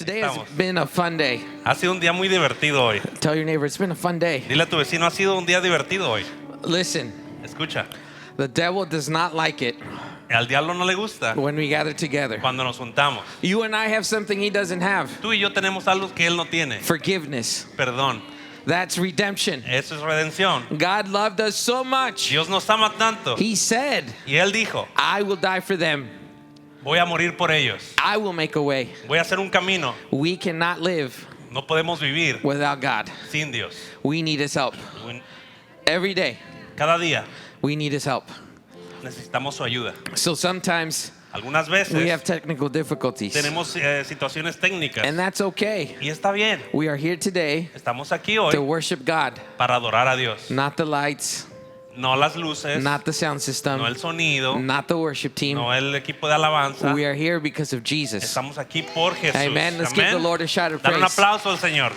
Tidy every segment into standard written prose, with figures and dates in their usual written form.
Today has Estamos. been a fun day. Ha sido un día muy divertido hoy. Tell your neighbor, it's been a fun day. Dile a tu vecino, ha sido un día divertido hoy. Listen, Escucha, the devil does not like it al diablo no le gusta when we gather together. cuando nos juntamos. You and I have something he doesn't have. Tú y yo tenemos algo que él no tiene. Forgiveness. Perdón. That's redemption. Eso es redención. God loved us so much. Dios nos ama tanto. He said, Y él dijo, I will die for them. voy a morir por ellos. I will make a way. Voy a hacer un camino. We cannot live No podemos vivir without God. sin Dios. We need his help. Every day, Cada día we need his help. necesitamos su ayuda. So sometimes Algunas we veces have technical difficulties. tenemos situaciones técnicas. And that's okay. Y está bien. We are here today Estamos aquí to hoy worship God, para adorar a Dios. not the lights, No las luces, not the sound no system, el sonido, not the worship team. no el equipo de alabanza. We are here because of Jesus. Estamos aquí por Jesús. Amen. Let's give the Lord a shout of Dale un praise. aplauso al Señor.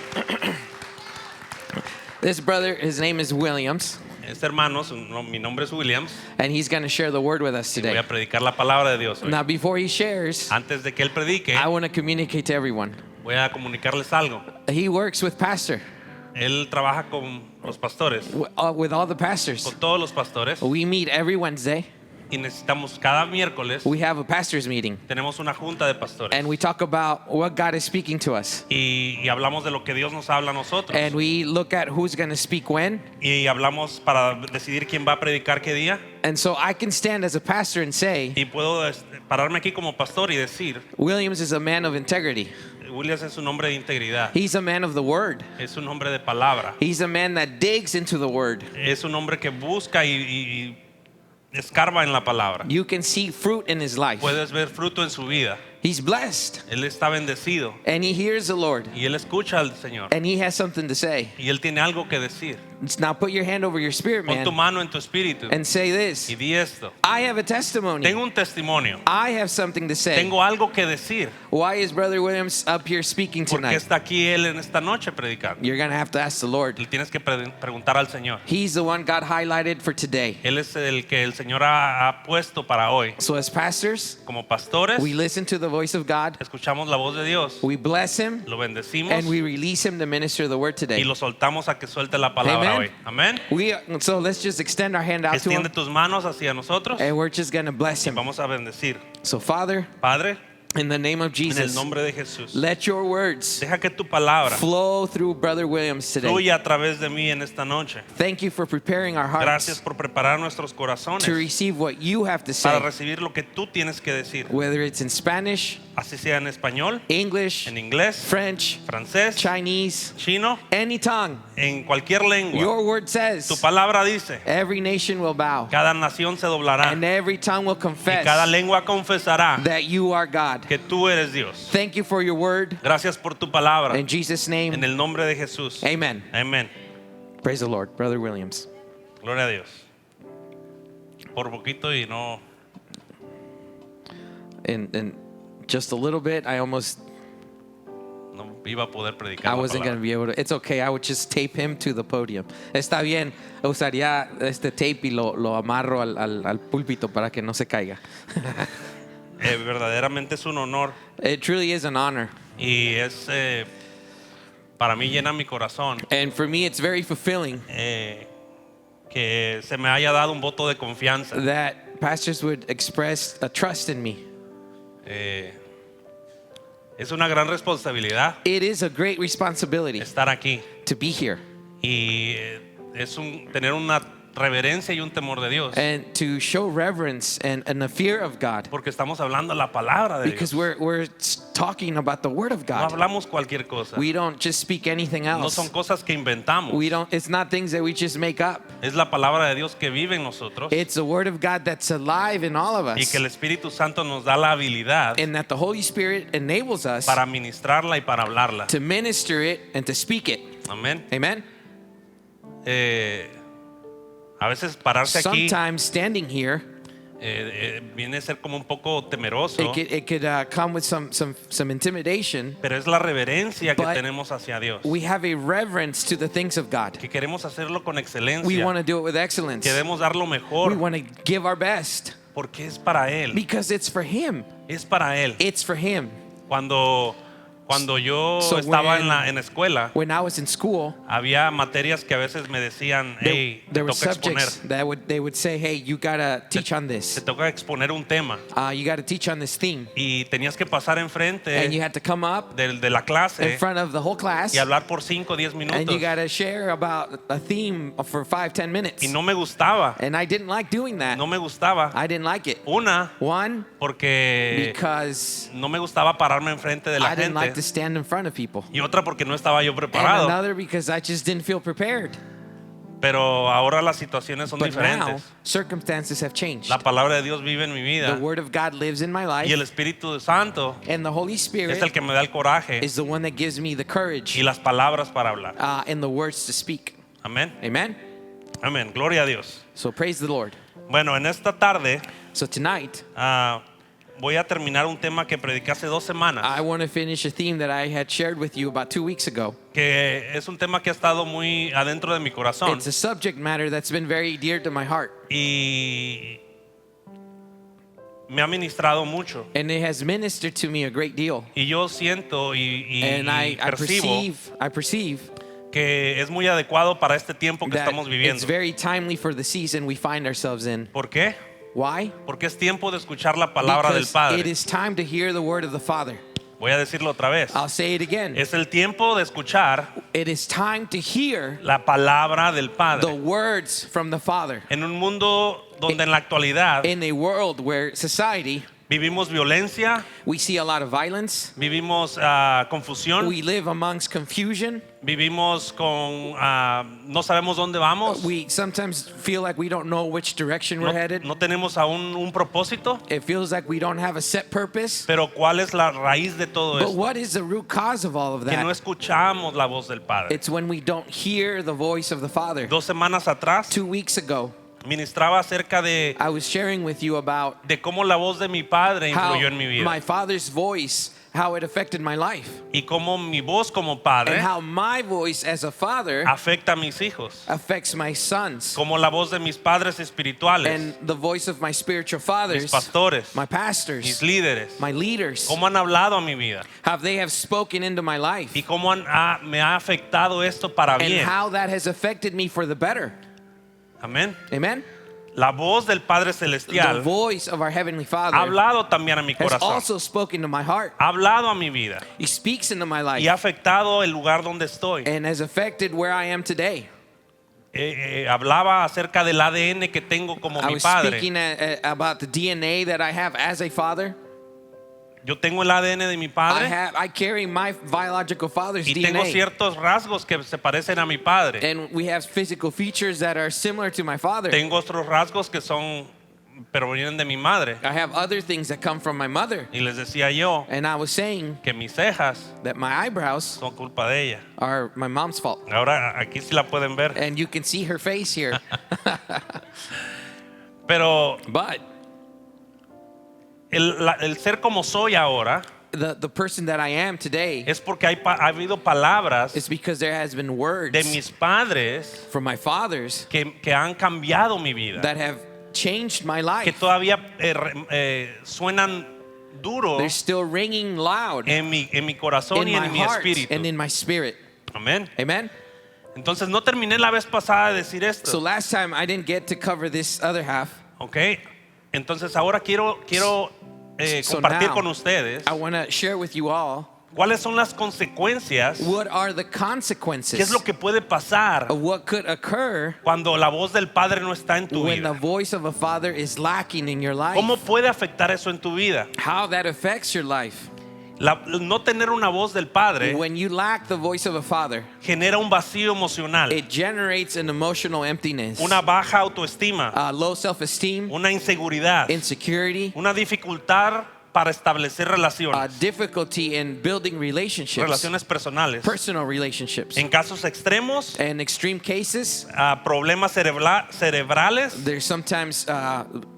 This brother, his name is Williams, Este hermano, mi nombre es Williams and he's going to share the word with us y voy today. a predicar la palabra de Dios hoy. Now, before he shares, Antes de que él predique, I want to communicate to everyone. voy a comunicarles algo. He works with pastor, Él trabaja con los pastores, with all the pastors. con todos los pastores, We meet every Wednesday. y necesitamos cada miércoles, We have a pastors meeting, tenemos una junta de pastores and we talk about what God is speaking to us. y hablamos de lo que Dios nos habla a nosotros. And we look at who's going to speak when. Y hablamos para decidir quién va a predicar qué día. And so I can stand as a pastor and say, Y puedo pararme aquí como pastor y decir, Williams is a man of integrity. Williams es un hombre de integridad, He's a man of the word. es un hombre de palabra, He's a man that digs into the word. es un hombre que busca y escarba en la palabra. You can see fruit in his life. Puedes ver fruto en su vida. He's blessed, Él está bendecido and he hears the Lord, y él escucha al Señor and he has something to say. y él tiene algo que decir. Now put your hand over your spirit, Pon tu man, mano en tu espíritu and say this. y di esto. I have a testimony. Tengo un testimonio. I have something to say. Tengo algo que decir. Why is Brother Williams up here speaking ¿Por qué tonight? está aquí él en esta noche predicando? You're going to have to ask the Lord. Le tienes que preguntar al Señor. He's the one God highlighted for today. Él es el que el Señor ha puesto para hoy. So as pastors, Como pastores, we listen to the voice of God, escuchamos la voz de Dios, we bless him, lo bendecimos and we release him to minister the word y today. lo soltamos a que suelte la palabra Amen. hoy. Amén. So let's just extend our hand out to Extiende him, tus manos hacia nosotros and we're just going to bless y him. vamos a bendecir. So Father, Padre, in the name of en el Jesus, nombre de Jesús, let your words deja que tu palabra flow through Brother Williams today. fluya a través de mí en esta noche. Thank you for preparing our Gracias hearts por preparar nuestros corazones to receive what you have to para say, recibir lo que tú tienes que decir, whether it's in Spanish, así sea en español, English, en inglés, French, francés, Chinese, chino, any tongue. en cualquier lengua. Your word Tu says palabra dice, every nation will bow cada nación se doblará and every tongue will y confess cada lengua confesará that you are God. que tú eres Dios. Thank you for your word. Gracias por tu palabra. In Jesus' name, En el nombre de Jesús. amen. Amén. Praise the Lord. Brother Williams. Gloria a Dios. Por poquito y no. In just a little bit, I No iba a poder predicar la wasn't going to palabra. be able to. It's okay. I would just tape him to the podium. Está bien. Usaría este tape y lo amarro al púlpito para que no se caiga. Verdaderamente es un honor It truly is an honor. y es para mí llena mi corazón And for me, it's very fulfilling que se me haya dado un voto de confianza. that pastors would express a trust in me. Es una gran responsabilidad It is a great responsibility estar aquí to be here y es tener una reverencia y un temor de Dios and to show reverence and a fear of God, porque estamos hablando la palabra de because Dios. we're talking about the Word of No God. hablamos cualquier cosa. We don't just speak anything No else. son cosas que inventamos. It's not things that we just make up. Es la palabra de Dios que vive en nosotros It's the Word of God that's alive in all of y us, que el Espíritu Santo nos da la habilidad and that the Holy Spirit enables us para ministrarla y para hablarla. to minister it and to speak it. Amén. Amen. A veces pararse aquí Sometimes standing here, viene a ser como un poco temeroso, it could come with some intimidation. pero es la reverencia que But tenemos hacia Dios. We have a reverence to the things of God. Que queremos hacerlo con We excelencia. want to do it with excellence. Queremos dar lo We mejor want to give our best porque es para Él. because it's for Him. Es para Él. It's for Him. Cuando Cuando yo So estaba when- en la escuela, When I was in school, había materias que a veces me decían, hey, te there were toca exponer, subjects that they would say, hey, you gotta teach on te this. toca exponer un tema. You gotta teach on this theme. Y tenías que pasar And you enfrente had to come up de la in clase front of the whole class y hablar por 5 o 10 and you minutos. gotta share about a theme for 5-10 minutes. Y no me gustaba, And I didn't like doing that. no me gustaba. I didn't like it. Una, One, porque because no me gustaba pararme enfrente de la I didn't like to gente. stand in front of people. Y otra porque no estaba yo And preparado. another because I just didn't feel prepared. Pero ahora las situaciones son But now, diferentes. circumstances have changed. La palabra de Dios vive en mi The vida. Word of God lives in my Y el life. Espíritu Santo And the Holy es Spirit el que me da el coraje is the one that gives me the courage y las palabras para hablar. and the words to speak. Amén. Amen? Amén. Gloria a Dios. So praise the Lord. Bueno, en esta tarde So tonight, voy a terminar un tema que prediqué hace 2 semanas. I want to finish a theme that I had shared with you about 2 weeks ago. Que es un tema que ha estado muy adentro de mi corazón. It's a subject matter that's been very dear to my heart. Y me ha ministrado mucho. And it has ministered to me a great deal. Y yo siento y And I percibo perceive que es muy adecuado para este tiempo que that estamos it's viviendo. very timely for the season we find ourselves in. ¿Por qué? Why? Porque es tiempo de escuchar la palabra del Because it Padre. is time to hear the word of the Father. Voy a decirlo otra vez. I'll say it again. Es el tiempo de escuchar It is time to hear la palabra del the Padre. words from the Father. En un mundo donde en la actualidad In a world where society, vivimos violencia, we see a lot of violence, vivimos confusión, we live amongst confusion, vivimos con no sabemos dónde vamos, we sometimes feel like we don't know which direction we're headed. no tenemos aún un propósito, It feels like we don't have a set purpose. pero ¿cuál es la raíz de todo But esto? what is the root cause of all of Que no that? escuchamos la voz del Padre. It's when we don't hear the voice of the Father. 2 semanas atrás 2 weeks ago, ministraba acerca de I was sharing with you about cómo la voz de mi Padre how influyó en mi vida my Father's voice, how it affected my life, y cómo mi voz como padre and how my voice as a father afecta a mis hijos, affects my sons, como la voz de mis padres espirituales, and the voice of my spiritual mis fathers, pastores, my mis pastors, líderes, my leaders, cómo han hablado a mi vida how they have spoken into my life, y cómo me ha afectado esto para and bien. how that has affected me for the better. Amén. Amen? La voz del Padre The Celestial voice of our Heavenly ha Father hablado también a mi has corazón, also spoken to my heart. ha hablado a mi vida He speaks into my y life ha afectado el lugar donde estoy. and has affected where I am today. Hablaba acerca del ADN que tengo como I mi was padre. speaking about the DNA that I have as a father. Yo tengo el ADN de mi padre I carry my biological father's y tengo DNA. ciertos rasgos que se parecen a mi padre. And we have physical features that are similar to my father. Tengo otros rasgos que son, pero vienen de mi madre. I have other things that come from my mother. Y les decía yo And I was saying que mis cejas that my eyebrows son culpa de ella. are my mom's fault. Ahora aquí sí la pueden ver. And you can see her face here. Pero But el ser como soy ahora the person that I am today es porque ha habido palabras is because there has been words de mis padres from my fathers que han cambiado mi vida. that have changed my Que life. todavía suenan duro They're still ringing loud en mi corazón in y my en mi heart espíritu. and in my spirit. Amén. Amen? Entonces no terminé la vez pasada de decir esto. So last time I didn't get to cover this other half. Ok. Entonces ahora quiero So compartir now, con ustedes I want to share with you all cuáles son las consecuencias, what are the qué es consequences lo que puede pasar of what could occur cuando la voz del Padre no está en tu when the vida. voice of a father is lacking in your life. ¿Cómo puede afectar eso en tu vida? How that affects your life. No tener una voz del Padre When you lack the voice of a father, genera un vacío emocional, it generates an emotional emptiness, una baja autoestima, low self-esteem, una inseguridad, insecurity, una dificultad para establecer relaciones, difficulty in building relationships, relaciones personales. personal relationships. En casos extremos, In extreme cases, problemas cerebrales there's sometimes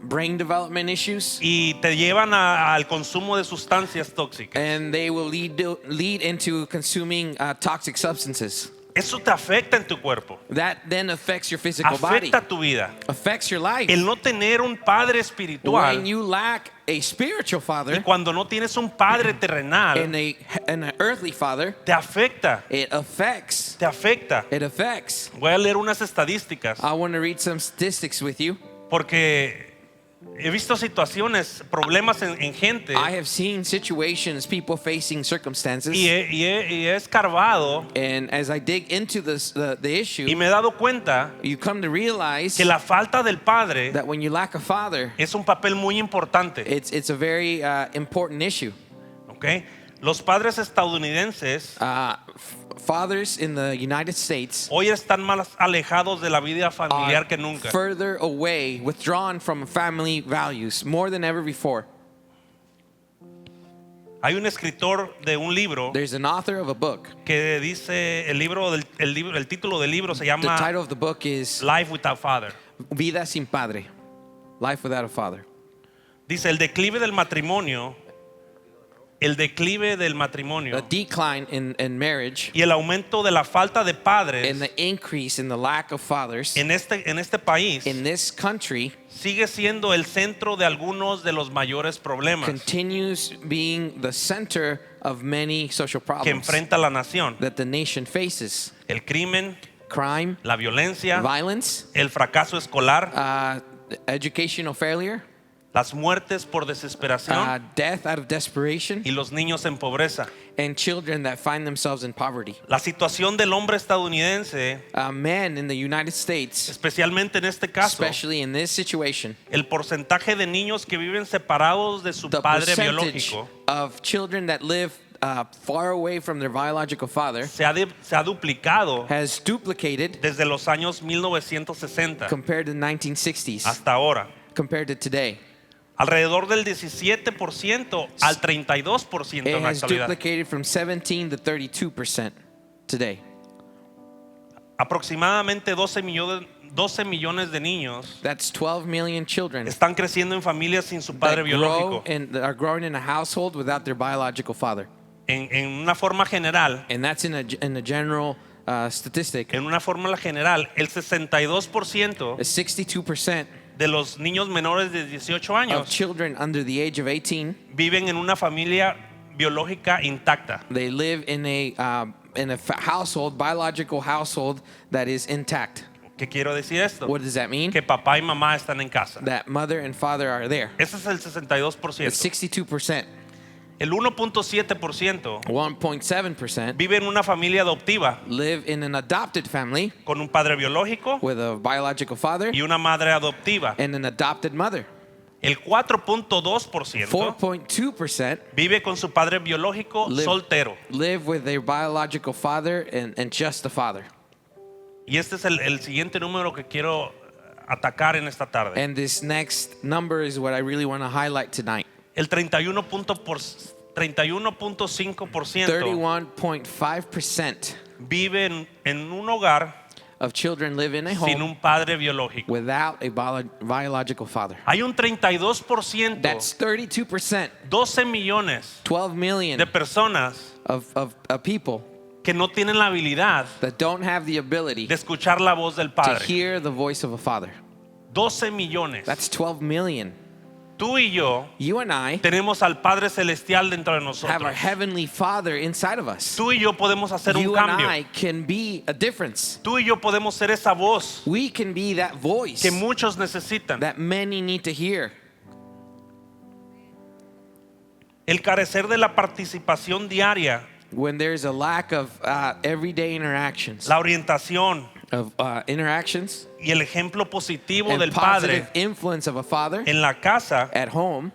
brain development issues, y te llevan al consumo de sustancias tóxicas. and they will lead into consuming toxic substances. Eso te afecta en tu cuerpo, That then affects your physical body, afecta tu vida. affects your life. El no tener un padre espiritual When you lack a spiritual y father cuando no tienes un padre terrenal, and an earthly father, te afecta, it affects. te afecta. It affects. Voy a leer unas estadísticas I want to read some statistics with you. porque he visto situaciones, problemas en gente I have seen situations, people facing circumstances, y he escarbado and as I dig into this, the y issue, me he dado cuenta you come to realize que la falta del padre that when you lack a father, es un papel muy importante. it's a very important issue. ¿Ok? Los padres estadounidenses Fathers in the United States hoy están más alejados de la vida familiar are que nunca. further away, withdrawn from family values more than ever before. Hay un escritor de un libro There's an author of a book. que dice el título del libro se The llama title of the book is Life Without Father. Vida sin Padre, Life Without a Father. Dice el declive del matrimonio The decline in marriage y el aumento de la falta de padres and the increase in the lack of fathers en este país in this country sigue siendo el centro de algunos de los mayores problemas continues being the center of many social que problems enfrenta la nación. that the nation faces. El crimen, Crime, la violencia, violence, el fracaso escolar, educational failure, las muertes por desesperación death out of desperation, y los niños en pobreza. and children that find themselves in poverty. La situación del hombre estadounidense, Men in the United States, especialmente en este caso, especially in this situation, el porcentaje de niños que viven separados de su the padre percentage biológico of children that live far away from their biological father se ha duplicado has duplicated desde los años 1960 compared to the 1960s, hasta ahora. compared to today. Alrededor del 17% al 32% It en la has actualidad. duplicated from 17 to 32% today. Aproximadamente 12 millones de niños That's 12 million children están creciendo en familias sin su padre that grow biológico. and are growing in a household without their biological father. En una forma general, And that's in a general statistic. el 62% 62% de los niños menores de 18 of años children under the age of 18, viven en una familia biológica intacta. they live in a household, biological household that is intact. ¿Qué quiero decir esto? What does that mean? Que papá y mamá están en casa. That mother and father are there. Ese es el The 62%. 62%, El 1.7% 1.7% vive en una familia adoptiva live in an adopted family con un padre biológico with a biological father y una madre adoptiva. and an adopted mother. El 4.2% 4.2% vive con su padre biológico soltero. live with their biological father and just the father. Y este es el siguiente número que quiero atacar en esta tarde. And this next number is what I really want to highlight tonight. El 31.5% 31.5% vive en un hogar of children live in a sin home un padre biológico. without a biological father. Hay un 32%, That's 32%, 12 millones 12 million de personas of people que no tienen la habilidad that don't have the ability de escuchar la voz del to Padre. hear the voice of a father. 12 millones. That's 12 million. Tú y yo You and I tenemos al Padre Celestial dentro de have our nosotros. heavenly Father inside of us. Tú y yo podemos hacer un You and cambio. I can be a difference. Tú y yo podemos ser esa voz We can be that voice que muchos necesitan. that many need to hear. El carecer de la participación diaria, When there's a lack of everyday interactions, la orientación of interactions y el ejemplo positivo and del positive Padre influence of a father en la casa at home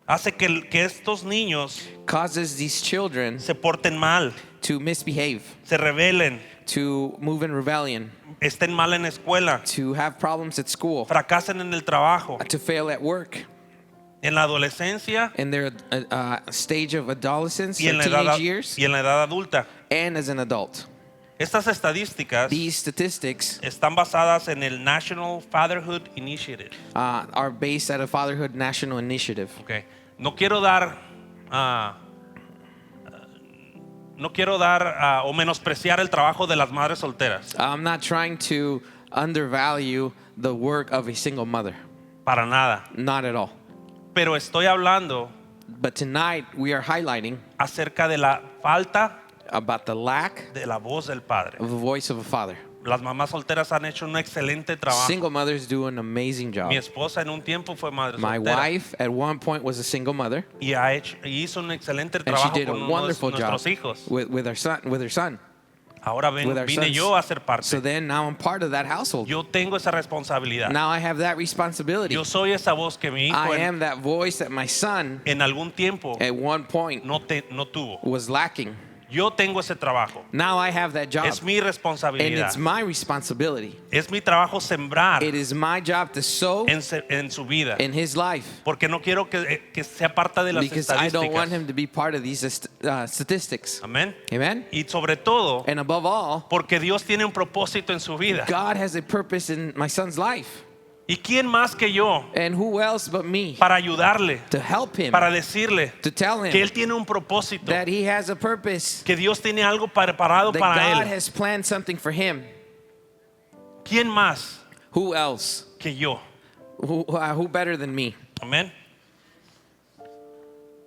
hace que estos niños causes these children se porten mal, to misbehave, se rebelen, to move in rebellion, estén mal en la escuela, to have problems at school, fracasen en el trabajo, to fail at work, en la adolescencia in their stage of adolescence y or en la teenage edad, years, y en la edad adulta. and as an adult. Estas estadísticas These statistics están basadas en el National Fatherhood Initiative. are based at a Fatherhood National Initiative. Okay. No quiero dar no quiero dar o menospreciar el trabajo de las madres solteras. I'm not trying to undervalue the work of a single mother. Para nada. Not at all. Pero estoy hablando But tonight we are highlighting acerca de la falta about the lack de la voz del padre. of the voice of a father. Las mamás solteras han hecho un excelente trabajo. Single mothers do an amazing job. Mi esposa en un tiempo fue madre My soltera wife at one point was a single mother, y hizo un excelente and she trabajo did a con uno de wonderful job nuestros hijos. with her son. Ahora with our vine sons. yo a ser parte. So then now I'm part of that household. Yo tengo esa responsabilidad. Now I have that responsibility. Yo soy esa voz que mi hijo I am that voice that my son en algún tiempo at one point no tuvo. was lacking. Yo tengo ese trabajo. Now I have that job. Es mi And responsabilidad. it's my responsibility. Es mi trabajo sembrar It is my job to sow en su vida. in his life. Porque no quiero que sea parte de las Because I don't want him estadísticas. to be part of these statistics. Amén. Amen? Y sobre todo, And above all, porque Dios tiene un propósito en su vida. God has a purpose in my son's life. ¿Y quién más que yo And who else but me para ayudarle, to help him, para decirle to tell que him Él tiene un propósito, that he has a purpose, que Dios tiene algo preparado that para God Él? has planned something for him? ¿Quién más Who else? que yo? Who better than me? Amén.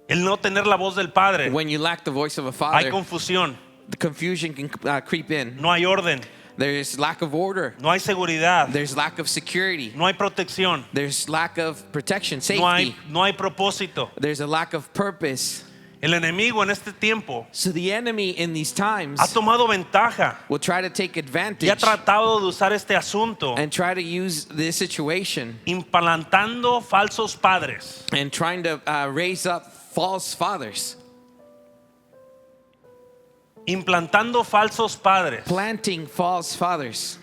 El no tener la voz del Padre, When you lack the voice of a hay father, confusión, the confusion can creep in. no hay orden, There's lack of order. no hay seguridad, There's lack of security. no hay protección, There's lack of protection, no safety. hay propósito. There's a lack of purpose. El enemigo en este tiempo So the enemy in these times ha tomado ventaja will try to take y advantage ha tratado de usar este asunto and try to use this situation implantando falsos padres. and trying to raise up false fathers, Implantando falsos padres, planting false fathers,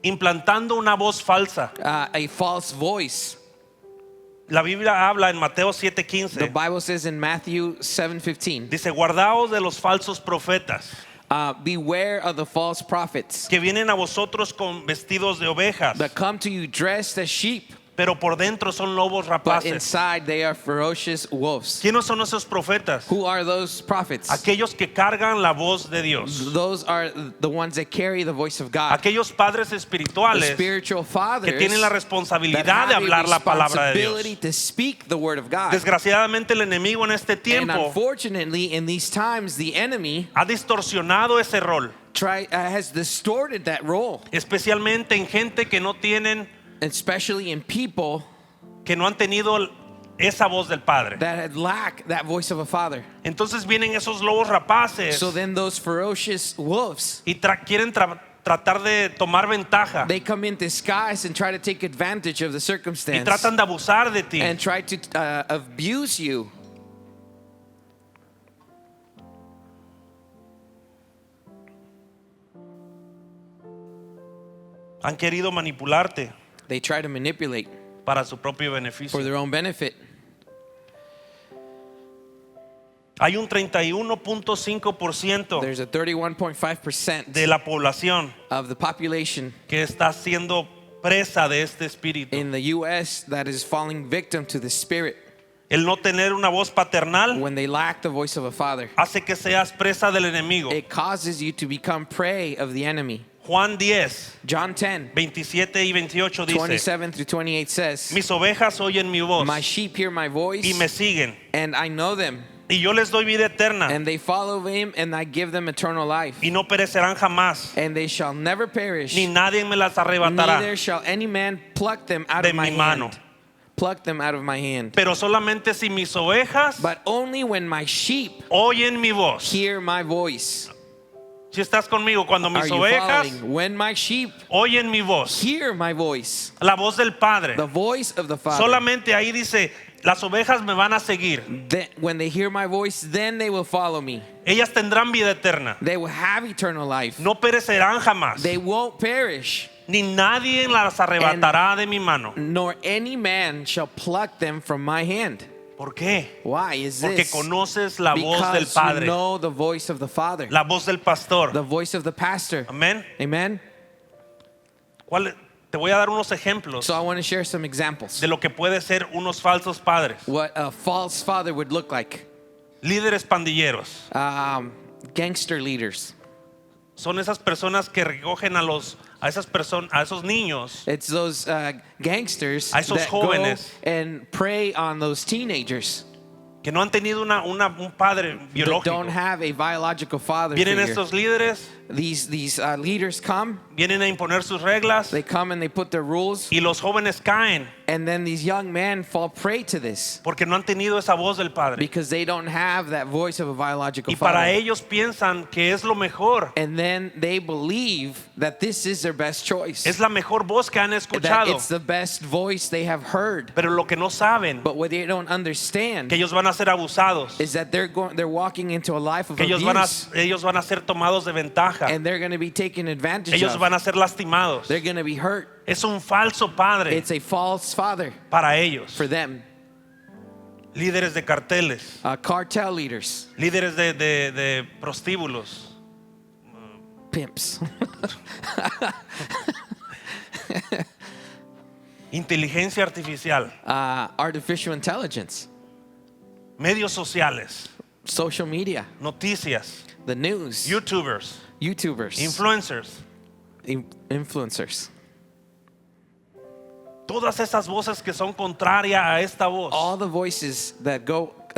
implantando una voz falsa. a false voice. La Biblia habla en Mateo The 7:15. Bible says in Matthew 7:15, Dice, guardaos de los falsos profetas beware of the false prophets que vienen a vosotros con vestidos de ovejas, that come to you dressed as sheep, pero por dentro son lobos but rapaces. inside they are ferocious wolves. ¿Quiénes son esos profetas? Who are those prophets? Aquellos que cargan la voz de Dios. Those are the ones that carry the voice of God. Aquellos padres The espirituales spiritual fathers que tienen la that responsabilidad have de a hablar la palabra de responsibility Dios. to speak the word of God. Desgraciadamente el enemigo en este And tiempo unfortunately, in these times, the enemy ha distorsionado ese rol, has distorted that role, especialmente en gente que no tienen, especially in people que no han tenido esa voz del Padre. that had lacked that voice of a father. Entonces vienen esos lobos rapaces So then those ferocious wolves, y quieren tratar de tomar ventaja they come in disguise and try to take advantage of the y circumstance tratan de abusar de ti. and try to abuse you. Han querido manipularte They try to manipulate para su propio for beneficio. their own benefit. Hay un 31.5% There's a 31.5% de la población of the population que está siendo presa de este espíritu. in the U.S. that is falling victim to the spirit. El no tener una voz paternal When they lack the voice of a father, hace que seas presa del enemigo. it causes you to become prey of the enemy. Juan 10, John 10, 27 y 28 dice: 27 through 28 says, mis ovejas oyen mi voz my sheep hear my voice, y me siguen, and I know them, y yo les doy vida eterna and they follow him, and I give them eternal life, y no perecerán jamás, and they shall never perish, ni nadie me las arrebatará neither shall any man pluck them out de of my mi mano. hand. Pluck them out of my hand. Pero solamente si mis ovejas But only when my sheep oyen mi voz. hear my voice. Si estás conmigo, cuando Are mis you ovejas following? When my sheep oyen mi voz, hear my voice, la voz del Padre, the voice of the Father, solamente ahí dice, las ovejas me van a seguir. then, when they hear my voice, then they will follow me. Ellas tendrán vida eterna. They will have eternal life. No perecerán jamás. They won't perish, Ni nadie las arrebatará de mi mano. nor any man shall pluck them from my hand. ¿Por qué? Why is Porque this? conoces la voz del Because you Padre, know the voice of the Father, la voz del pastor. the voice of the pastor. Amén. Amen? Te voy a dar unos ejemplos So I want to share some examples. de lo que puede ser unos falsos padres. What a false father would look like. Líderes pandilleros, gangster leaders. Son esas personas que recogen a esos niños, It's those gangsters A esos that jóvenes. go and prey on those teenagers que no han tenido un padre that biológico. don't have a biological father Vienen figure. estos líderes, These leaders come, vienen a imponer sus reglas they come and they put their rules, y los jóvenes caen and then these young men fall prey to this porque no han tenido esa voz del padre. because they don't have that voice of a biological Y para father. ellos piensan que es lo mejor, And then they believe that this is their best choice, es la mejor voz que han that escuchado. it's the best voice they have heard. Pero lo que no saben, But what they don't understand que ellos van a ser abusados, is that they're walking into a life of que abuse, ellos van a ser tomados de ventaja, and they're going to be taken advantage ellos of. van a ser lastimados. They're going to be hurt. Es un falso padre It's a false father para ellos. for them. Líderes de carteles, Cartel leaders, líderes de prostíbulos, pimps, inteligencia artificial, artificial intelligence, medios sociales, social media, noticias, the news, YouTubers, YouTubers, influencers. influencers. Todas esas voces que son contrarias a esta voz All the voices that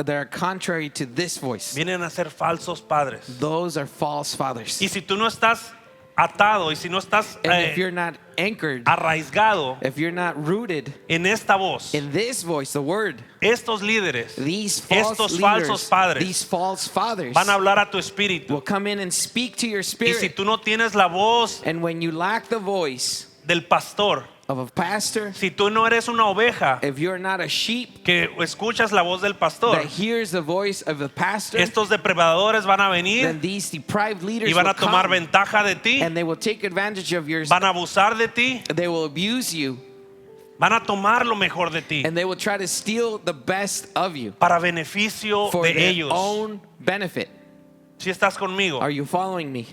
are contrary to this voice, vienen a ser falsos padres. those are false fathers. Y si tú no estás atado y si no estás And if you're not anchored, arraigado if you're not rooted en esta voz, in this voice, the word, estos líderes, these false estos leaders, falsos padres these false fathers van a hablar a tu espíritu. will come in and speak to your Y si spirit. tú no tienes la voz And when you lack the voice del pastor, of a pastor, si tú no eres una oveja if you're not a sheep que escuchas la voz del pastor, that hears the voice of the pastor, estos depredadores van a then venir these deprived leaders y van will a tomar come ventaja de ti, and they will take advantage of your, van a abusar de ti, they will abuse you, van a tomar lo mejor de ti and they will try to steal the best of you para beneficio for de their ellos. own benefit. Si estás conmigo. Are you following me?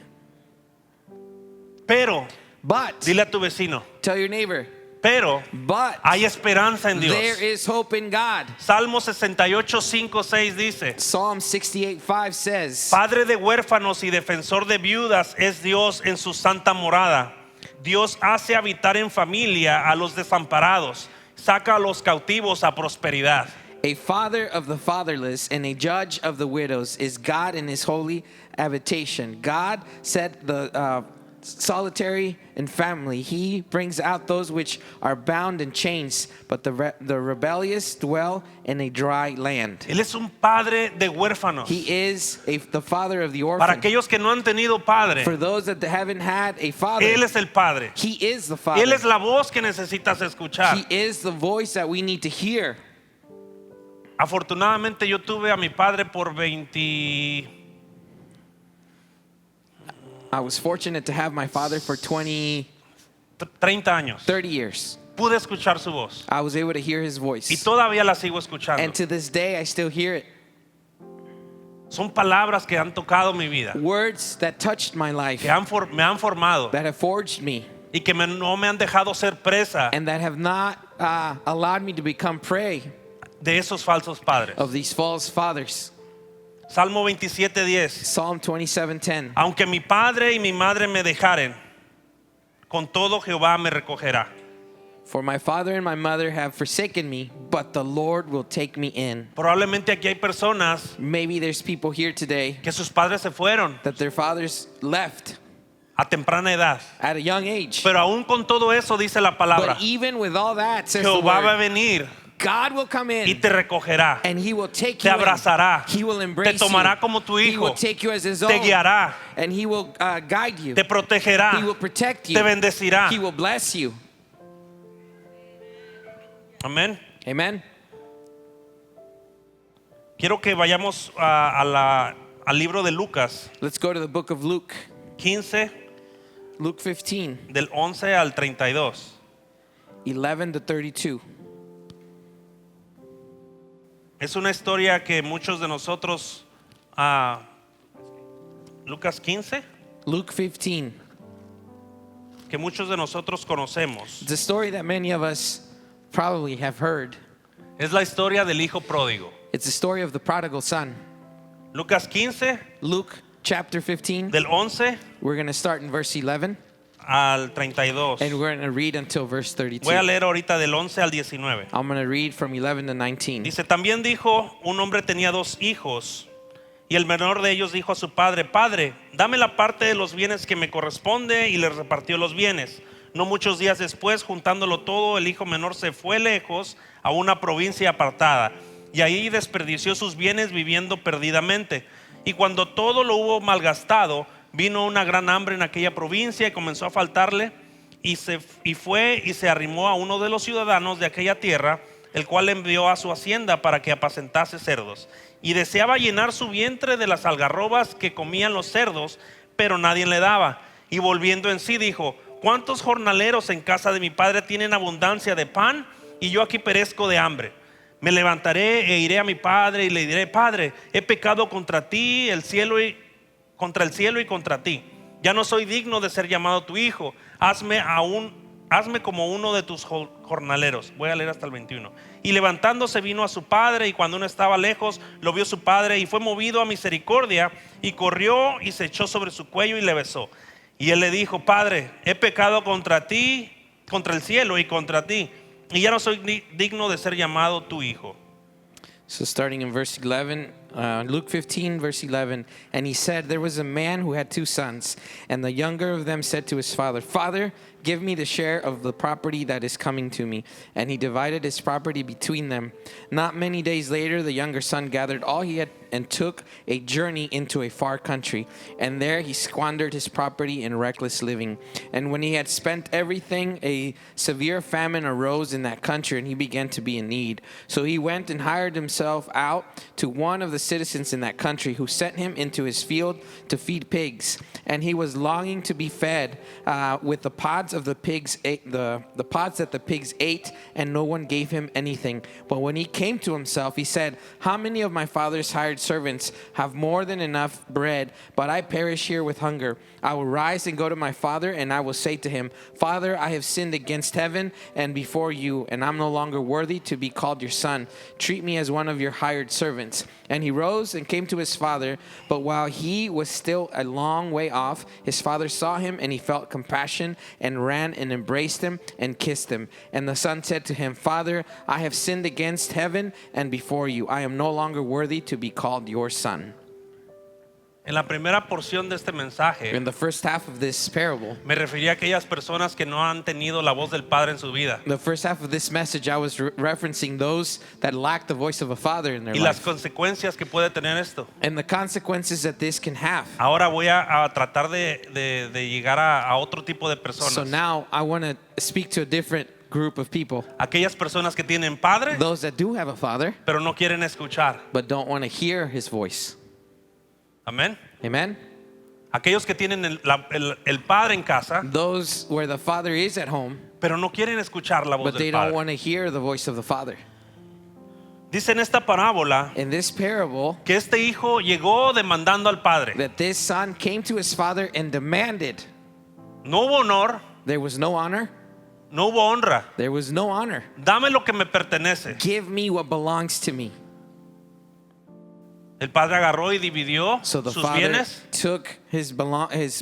Pero, But, dile a tu vecino, tell your neighbor, pero but hay esperanza en Dios. there is hope in God. Salmo 68, 5, 6 dice: Psalm 68:5 says, Padre de huérfanos y defensor de viudas es Dios en su santa morada. Dios hace habitar en familia a los desamparados, saca a los cautivos a prosperidad. a father of the fatherless and a judge of the widows is God in his holy habitation. God set the solitary in family. He brings out those which are bound in chains, but the rebellious dwell in a dry land. Él es un padre de huérfanos. He is the father of the Para orphan. aquellos que no han tenido padre, For those that haven't had a father, Él es el padre. he is the Él father. es la voz que necesitas escuchar. He is the voice that we need to hear. Afortunadamente yo tuve a mi padre por 20, I was fortunate to have my father for 30 30 años. years. Pude escuchar su voz I was able to hear his y voice. todavía la sigo escuchando. And to this day, I still hear it. Son palabras que han tocado mi vida, Words that touched my life, que me han formado that have forged me, y que no me han dejado ser presa and that have not allowed me to become prey de esos falsos padres. of these false fathers. Salmo 27:10. Psalm 27:10. Aunque mi padre y mi madre me dejaren, con todo Jehová me recogerá. For my father and my mother have forsaken me, but the Lord will take me in. Probablemente aquí hay personas Maybe there's people here today que sus padres se fueron that their fathers left a temprana edad. at a young age. Pero aún con todo eso dice la palabra, But even with all that, says the Jehová va a word, venir God will come y in te recogerá, and he will take te you in. abrazará, He will te embrace tomará you. como tu He hijo, will take you as his te own. guiará, And he will guide you. te protegerá, He will protect te you. bendecirá. He will bless you. Amén. Amen. Quiero que vayamos al libro de Lucas Let's go to the book of Luke. 15, Luke 15, del 11 al 32. 11 to 32. Es una historia que muchos de nosotros, Lucas 15, Luke 15. que muchos de nosotros conocemos. It's a story that many of us probably have heard. Es la historia del hijo pródigo. It's the story of the prodigal son. Lucas 15, Luke chapter 15. del 11 We're going to start in verse 11 al 32. and we're going to read until verse 32. Voy a leer ahorita del 11 al 19. I'm going to read from 11 to 19. Dice, también dijo, un hombre tenía 2 hijos, y el menor de ellos dijo a su padre, Padre, dame la parte de los bienes que me corresponde, y le repartió los bienes. No muchos días después, juntándolo todo, el hijo menor se fue lejos a una provincia apartada, y ahí desperdició sus bienes viviendo perdidamente. Y cuando todo lo hubo malgastado, vino una gran hambre en aquella provincia y comenzó a faltarle, y fue y se arrimó a uno de los ciudadanos de aquella tierra, el cual le envió a su hacienda para que apacentase cerdos. Y deseaba llenar su vientre de las algarrobas que comían los cerdos, pero nadie le daba. Y volviendo en sí dijo, ¿cuántos jornaleros en casa de mi padre tienen abundancia de pan? Y yo aquí perezco de hambre. Me levantaré e iré a mi padre y le diré, Padre, he pecado contra ti, contra el cielo y contra ti. Ya no soy digno de ser llamado tu hijo. Hazme como uno de tus jornaleros. Voy a leer hasta el 21. Y levantándose vino a su padre, y cuando uno estaba lejos, lo vio su padre, y fue movido a misericordia, y corrió y se echó sobre su cuello y le besó. Y él le dijo, Padre, he pecado contra ti, contra el cielo y contra ti, y ya no soy digno de ser llamado tu hijo. So starting in verse 11, Luke 15, verse 11, and he said, there was a man who had 2 sons, and the younger of them said to his father, Father, give me the share of the property that is coming to me. And he divided his property between them. Not many days later, the younger son gathered all he had and took a journey into a far country. And there he squandered his property in reckless living. And when he had spent everything, a severe famine arose in that country, and he began to be in need. So he went and hired himself out to one of the citizens in that country, who sent him into his field to feed pigs. And he was longing to be fed with the pods of the pigs, the pods that the pigs ate, and no one gave him anything. But when he came to himself, he said, how many of my father's hired servants have more than enough bread, but I perish here with hunger? I will rise and go to my father, and I will say to him, Father, I have sinned against heaven and before you, and I'm no longer worthy to be called your son. Treat me as one of your hired servants. And he rose and came to his father, but while he was still a long way off, his father saw him, and he felt compassion and ran and embraced him and kissed him. And the son said to him, Father, I have sinned against heaven and before you. I am no longer worthy to be called your son. En la primera porción de este mensaje In the first half of this parable, me refería a aquellas personas que no han tenido la voz del Padre en su vida, the first half of this message, I was referencing those that lack the voice of a father in their y las life consecuencias que puede tener esto. and the consequences that this can have. Ahora voy a tratar de llegar a otro tipo de So personas. now I want to speak to a different group of people. Aquellas personas que tienen padre, Those that do have a father pero no quieren escuchar. but don't want to hear his voice. Amén. Amen? Aquellos que tienen el padre en casa, Those where the father is at home, pero no quieren escuchar la voz but they del don't Padre. want to hear the voice of the father. Dice en esta parábola In this parable, que este hijo llegó demandando al padre. that this son came to his father and demanded. No hubo honor, There was no honor. no hubo honra. There was no honor. Dame lo que me pertenece. Give me what belongs to me. El padre agarró y dividió So the sus father bienes took his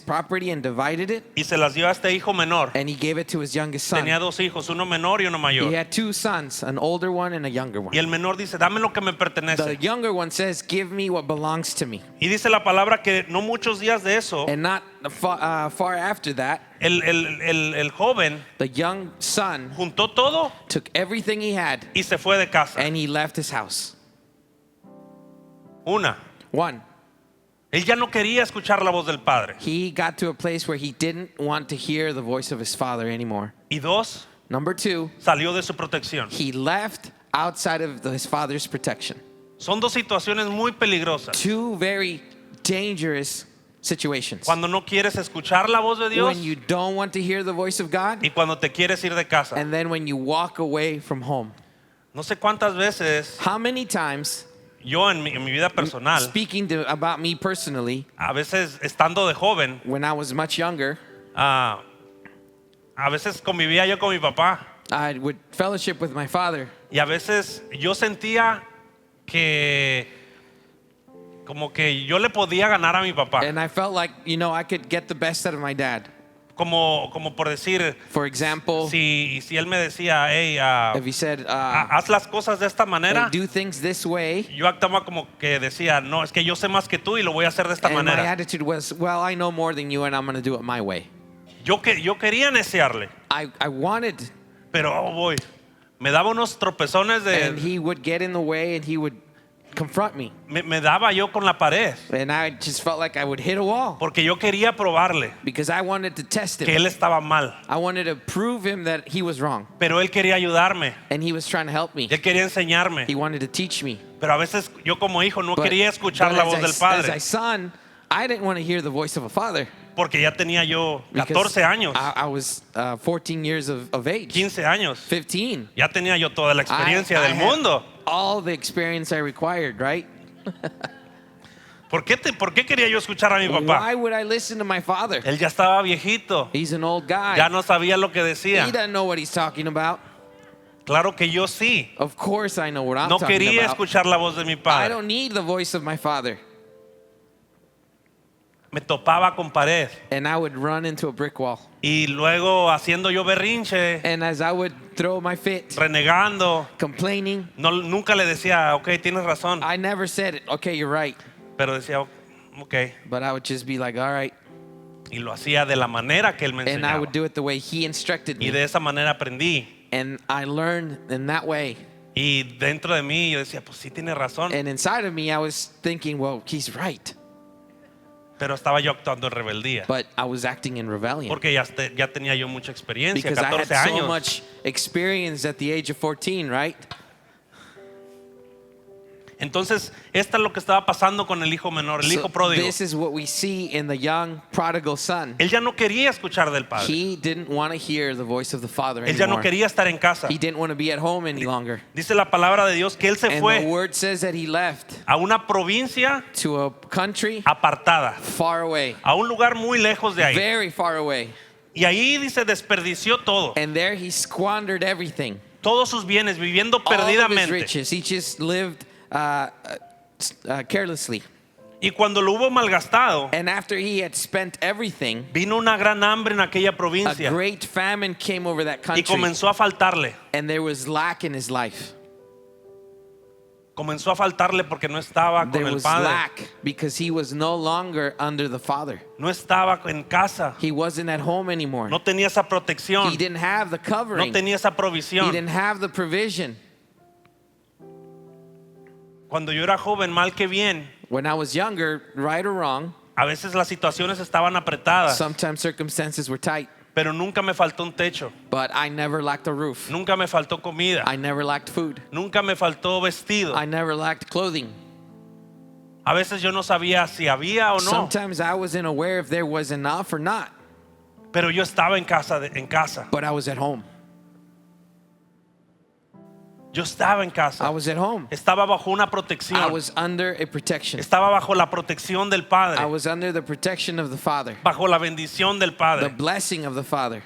property and divided it, y se las dio a este hijo menor. and he gave it to his youngest son. Tenía 2 hijos, uno menor y uno He mayor. had 2 sons, an older one and a younger one. Y el menor dice, dame lo que me The pertenece. younger one says, give me what belongs to me. Y dice la palabra que no muchos días de eso, And not far after that, el joven the young son juntó todo took everything he had y se fue de casa. and he left his house. Una, One, él ya no quería escuchar la voz del padre. he got to a place where he didn't want to hear the voice of his father anymore. Y 2, Number 2, salió de su protección. he left outside of his father's protection. Son 2 situaciones muy peligrosas. 2 very dangerous situations. Cuando no quieres escuchar la voz de Dios When you don't want to hear the voice of God, y cuando te quieres ir de casa. and then when you walk away from home. No sé cuántas veces How many times, yo en mi vida personal, speaking about me personally, a veces estando de joven, when I was much younger, a veces convivía yo con mi papá I would fellowship with my father, y a veces yo sentía que como que yo le podía ganar a mi papá. And I felt like, I could get the best out of my dad. Como por decir, For example, si él me decía, hey, if he said, haz las cosas de esta hey, manera, do things this way, yo actuaba como que decía, no, es que yo sé más que tú y lo voy a hacer de esta and my manera. attitude was, well, I know more than you and I'm going to do it my way. Yo quería neciarle, I wanted, pero me daba unos tropezones and he would get in the way and he would confront me. me daba yo con la pared, And I just felt like I would hit a wall porque yo quería probarle because I wanted to test que him. él estaba mal, I wanted to prove him that he was wrong. pero él quería ayudarme, And he was trying to help me. él quería enseñarme, He wanted to teach me. pero a veces yo como hijo no But, quería escuchar but la as voz I- del as padre, a son, I didn't want to hear the voice of a father. porque ya tenía yo Because 14 años, I was 14 years of age. 15 años, 15. ya tenía yo toda la experiencia I del had mundo. all the experience I required, right? ¿Por qué quería yo escuchar a mi papá? Why would I listen to my father? Él ya estaba viejito, He's an old guy. ya no sabía lo que He decía. doesn't know what he's talking about. Claro que yo sí. Of course I know what I'm No talking quería about. escuchar la voz de mi I padre. don't need the voice of my father. Me topaba con pared. And I would run into a brick wall. Y luego haciendo yo berrinche, And as I would throw my fit, renegando, complaining, nunca le decía, ok, tienes razón. I never said, okay, you're right. Pero decía, ok. But I would just be like, all right. Y lo hacía de la manera que él me And I enseñaba. would do it the way he instructed Y me. de esa manera aprendí. And I learned in that way. Y dentro de mí yo decía, pues sí tiene razón. And inside of me, I was thinking, well, he's right. Pero estaba yo actuando en rebeldía. But I was acting in rebellion. Porque ya tenía yo mucha experiencia, Because I had 14 so años. much experience at the age of 14, right? Entonces, esta es lo que estaba pasando con el hijo menor, el hijo pródigo. This is what we see in the young prodigal son. Él ya no quería escuchar del padre. He didn't want to hear the voice of the father Él ya no anymore. quería estar en casa. He didn't want to be at home any longer. Dice la palabra de Dios que él se And the fue word says that he left a una provincia to a country apartada, far away, a un lugar muy lejos de ahí. very far away. Y ahí dice desperdició todo, And there he squandered everything. todos sus bienes, viviendo All of his perdidamente. riches. He just lived carelessly. Y cuando lo hubo malgastado, And after he had spent everything, vino una gran hambre en aquella a provincia great famine came over that y country. comenzó a faltarle. And there was lack in his life. Comenzó a faltarle porque no estaba There con el was padre, lack because he was no longer under the father. no estaba en casa, He wasn't at home anymore. no tenía esa protección, He didn't have the no covering. tenía esa He provisión. didn't have the provision. Cuando yo era joven, mal que bien, When I was younger, right or wrong, a veces las situaciones estaban apretadas, sometimes circumstances were tight, pero nunca me faltó un techo, but I never lacked a roof. nunca me faltó comida, I never lacked food. nunca me faltó vestido. I never lacked clothing. A veces yo no sabía si había o no, Sometimes I wasn't aware if there was enough or not, pero yo estaba en casa. but I was at home. Yo estaba en I casa. was at home. Estaba bajo una I protección. was under a protection. Estaba bajo la protección del I Padre, was under the protection of the Father, bajo la bendición del the Padre. blessing of the Father.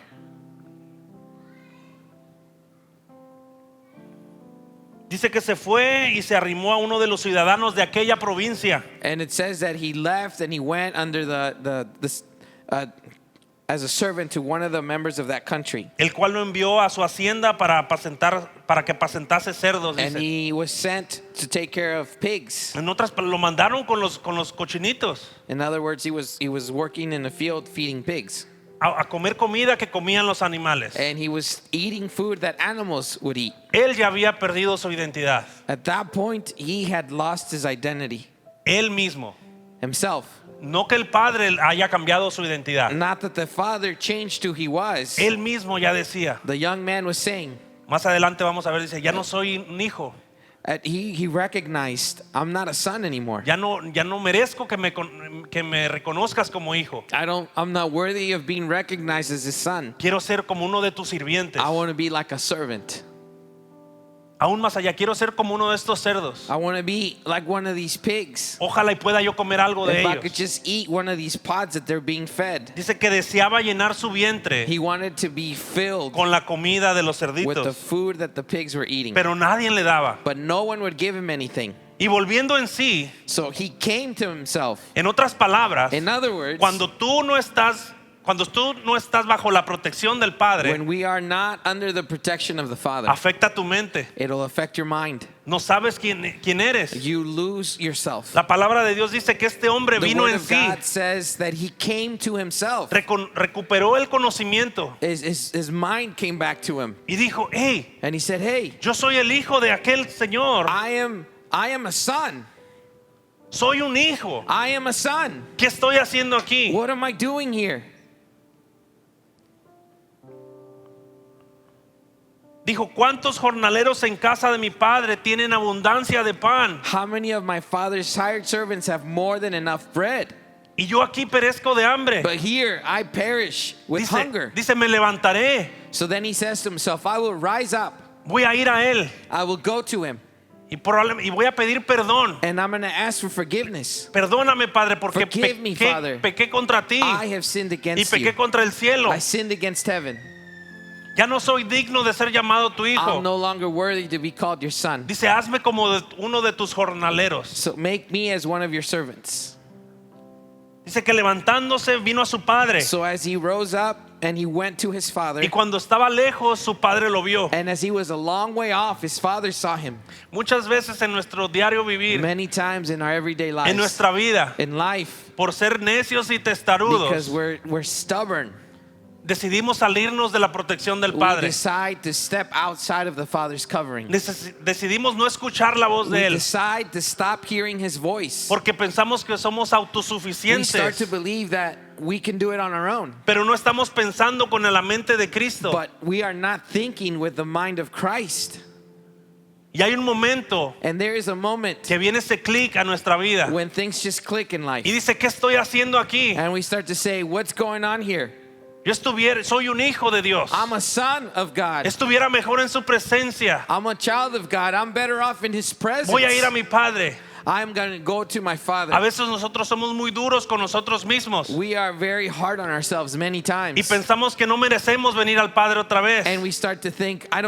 Dice que se fue y se arrimó a uno de los ciudadanos de aquella provincia. And it says that he left and he went under as a servant to one of the members of that country. El cual lo envió a su hacienda para que apacentase cerdos. And Dice. he was sent to take care of pigs. En otras, lo mandaron con los cochinitos In other words, he was working in the field feeding pigs. a comer comida que comían los animales. And he was eating food that animals would eat. Él ya había perdido su identidad. At that point, he had lost his identity Él mismo. himself. No que el padre haya cambiado su identidad. Not that the father changed who he was. Él mismo ya decía. The young man was saying, Más adelante vamos a ver, dice, ya no soy un hijo. he recognized, I'm not a son anymore. Ya no merezco que me reconozcas como hijo. I'm not worthy of being recognized as his son. Quiero ser como uno de tus sirvientes. I want to be like a servant. Aún más allá, quiero ser como uno de estos cerdos. I want to be like one of these pigs. Ojalá y pueda yo comer algo de If I could ellos. just eat one of these pods that they're being fed. Dice que deseaba llenar su vientre He wanted to be filled con la comida de los with the cerditos, food that the pigs were eating. pero nadie le daba. But no one would give him anything. Y volviendo en sí, So he came to himself. en otras palabras, In other words, cuando tú no estás bajo la protección del Padre, when we are not under the protection of the Father, afecta tu mente. it'll affect your mind. No sabes quién eres. You lose yourself. La palabra de Dios dice que este hombre The vino word en of sí, God says that he came to himself. recuperó el conocimiento His mind came back to him. y dijo, hey, And he said, hey, yo soy el hijo de aquel Señor, I am a son. soy un hijo. I am a son. ¿Qué estoy haciendo aquí? What am I doing here? Dijo, ¿cuántos jornaleros en casa de mi padre tienen abundancia de pan? How many of my father's hired servants have more than enough bread? Y yo aquí perezco de hambre. But here I perish with hunger. Dice, me levantaré, So then he says to himself, I will rise up. voy a ir a él I will go to him. y voy a pedir perdón. And I'm going to ask for forgiveness. Perdóname, Padre, porque Forgive me, Father. pequé contra ti I have sinned y against pequé you. contra el cielo. I sinned against heaven. Ya no soy digno de ser llamado tu hijo. I'm no longer worthy to be called your son. Dice, hazme como uno de tus jornaleros. So make me as one of your servants. Dice que levantándose vino a su padre. So as he rose up and he went to his father, Y cuando estaba lejos, su padre lo vio. and as he was a long way off, his father saw him. Muchas veces en nuestro diario vivir, Many times in our everyday en lives, nuestra vida, in life, por ser necios y because testarudos, we're stubborn, decidimos salirnos de la protección del we Padre. decide to step outside of the Father's covering. Decidimos no escuchar la voz de We Él decide to stop hearing his voice. porque pensamos que somos We start to autosuficientes, believe that we can do it on our own. pero no estamos pensando con la mente de Cristo. But we are not thinking with the mind of Christ. Y hay un momento And there is a moment que viene ese clic a nuestra vida when things just click in life. y dice, ¿qué estoy haciendo aquí? And we start to say, what's going on here? Soy un hijo de Dios. I'm a son of God. Estuviera mejor en su presencia. I'm a child of God. I'm better off in his presence. Voy a ir a mi Padre. I'm going to go to my A Father. veces nosotros somos muy duros con nosotros mismos We are very hard on ourselves many y times. pensamos que no merecemos venir al Padre otra vez And we start to think, I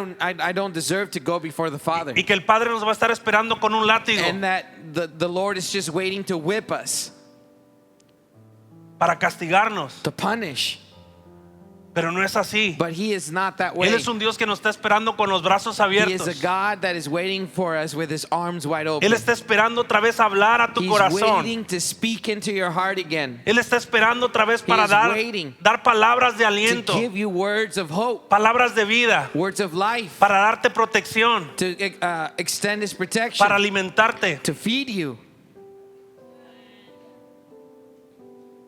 don't deserve to go before the Father. y que el Padre nos va a estar esperando con un látigo And that the Lord is just waiting to whip us, para castigarnos, to punish. pero no es así. But he is not that way. Él es un Dios que nos está esperando con los brazos He is abiertos. a God that is waiting for us with his arms wide open. Él está esperando otra vez hablar a tu He's corazón. waiting to speak into your heart again, Él está esperando otra vez para is waiting dar palabras de to aliento, give you words of hope, palabras de vida, words of life, para darte protección, to extend his protection, para alimentarte. to feed you.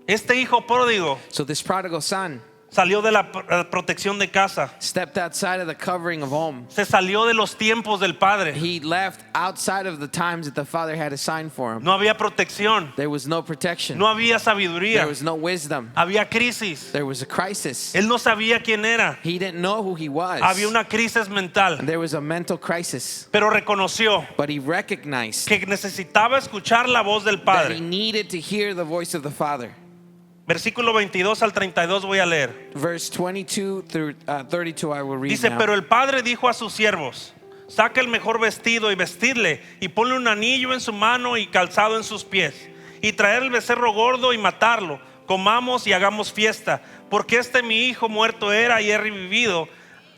Este hijo pródigo So this prodigal son salió de la protección de casa. stepped outside of the covering of home. Se salió de los tiempos del Padre. He left outside of the times that the Father had assigned for him. No había protección, There was no protection. no había sabiduría, There was no wisdom. había crisis. There was a crisis. Él no sabía quién era. He didn't know who he was. Había una crisis mental, There was a mental crisis. pero reconoció But he recognized que necesitaba escuchar la voz del that he Padre. needed to hear the voice of the Father. Versículo 22 al 32 voy a leer. Verse 22 through 32 I will read Dice, now. pero el padre dijo a sus siervos, saca el mejor vestido y vestirle, y ponle un anillo en su mano y calzado en sus pies, y traer el becerro gordo y matarlo, comamos y hagamos fiesta, porque este mi hijo muerto era y he revivido,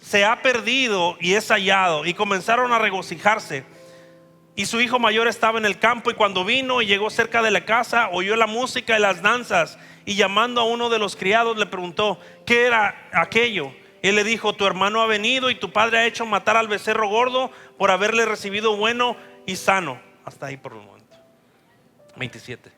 se ha perdido y es hallado. Y comenzaron a regocijarse. Y su hijo mayor estaba en el campo, y cuando vino y llegó cerca de la casa, oyó la música y las danzas, y llamando a uno de los criados le preguntó, ¿qué era aquello? Él le dijo, tu hermano ha venido y tu padre ha hecho matar al becerro gordo por haberle recibido bueno y sano. Hasta ahí por el momento. 27.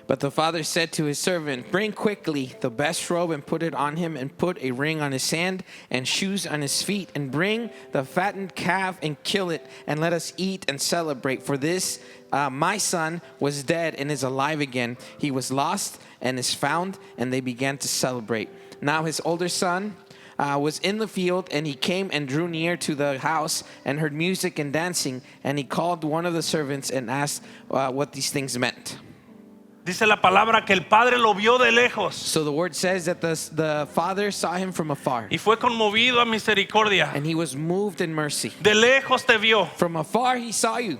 But the father said to his servant, bring quickly the best robe and put it on him, and put a ring on his hand and shoes on his feet, and bring the fattened calf and kill it, and let us eat and celebrate. For this my son was dead and is alive again. He was lost and is found. And they began to celebrate. Now his older son was in the field, and he came and drew near to the house and heard music and dancing. And he called one of the servants and asked what these things meant. Dice la palabra que el padre lo vio de lejos So the word says that the father saw him from afar, y fue conmovido a misericordia. and he was moved in mercy. De lejos te vio. From afar he saw you.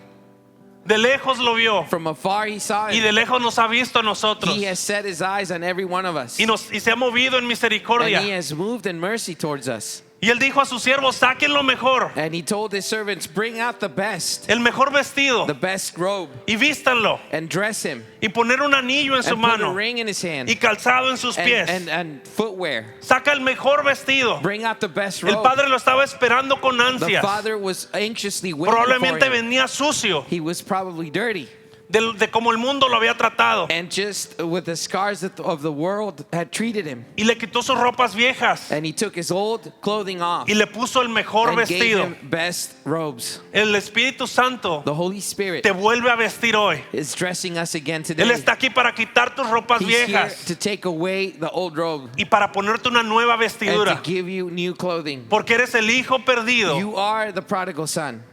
De lejos lo vio. From afar he saw Y it. de lejos nos ha visto a nosotros. He has set his eyes on every one of us. Y se ha movido en And misericordia. he has moved in mercy towards us. Y él dijo a sus siervos, saquen lo mejor. And he told his servants, bring out the best, El mejor vestido. the best robe, Y vístanlo. and dress him, Y poner un anillo en su and put a mano. ring in his hand, Y calzado en sus pies. and footwear. Saca el mejor vestido. Bring out the best El robe. padre lo estaba esperando con The ansias. father was anxiously waiting for Probablemente him. venía sucio He was probably dirty. de cómo el mundo lo había tratado. And just with the scars of the world had treated him. Y le quitó sus ropas viejas. And he took his old clothing off Y le puso el mejor and gave vestido. him best robes. El Espíritu Santo The Holy Spirit te vuelve a vestir hoy. is dressing us again Él today. está aquí para quitar tus ropas He's here viejas to take away the old robe y para ponerte una nueva and to vestidura. give you new clothing. Porque eres el hijo perdido You are the prodigal son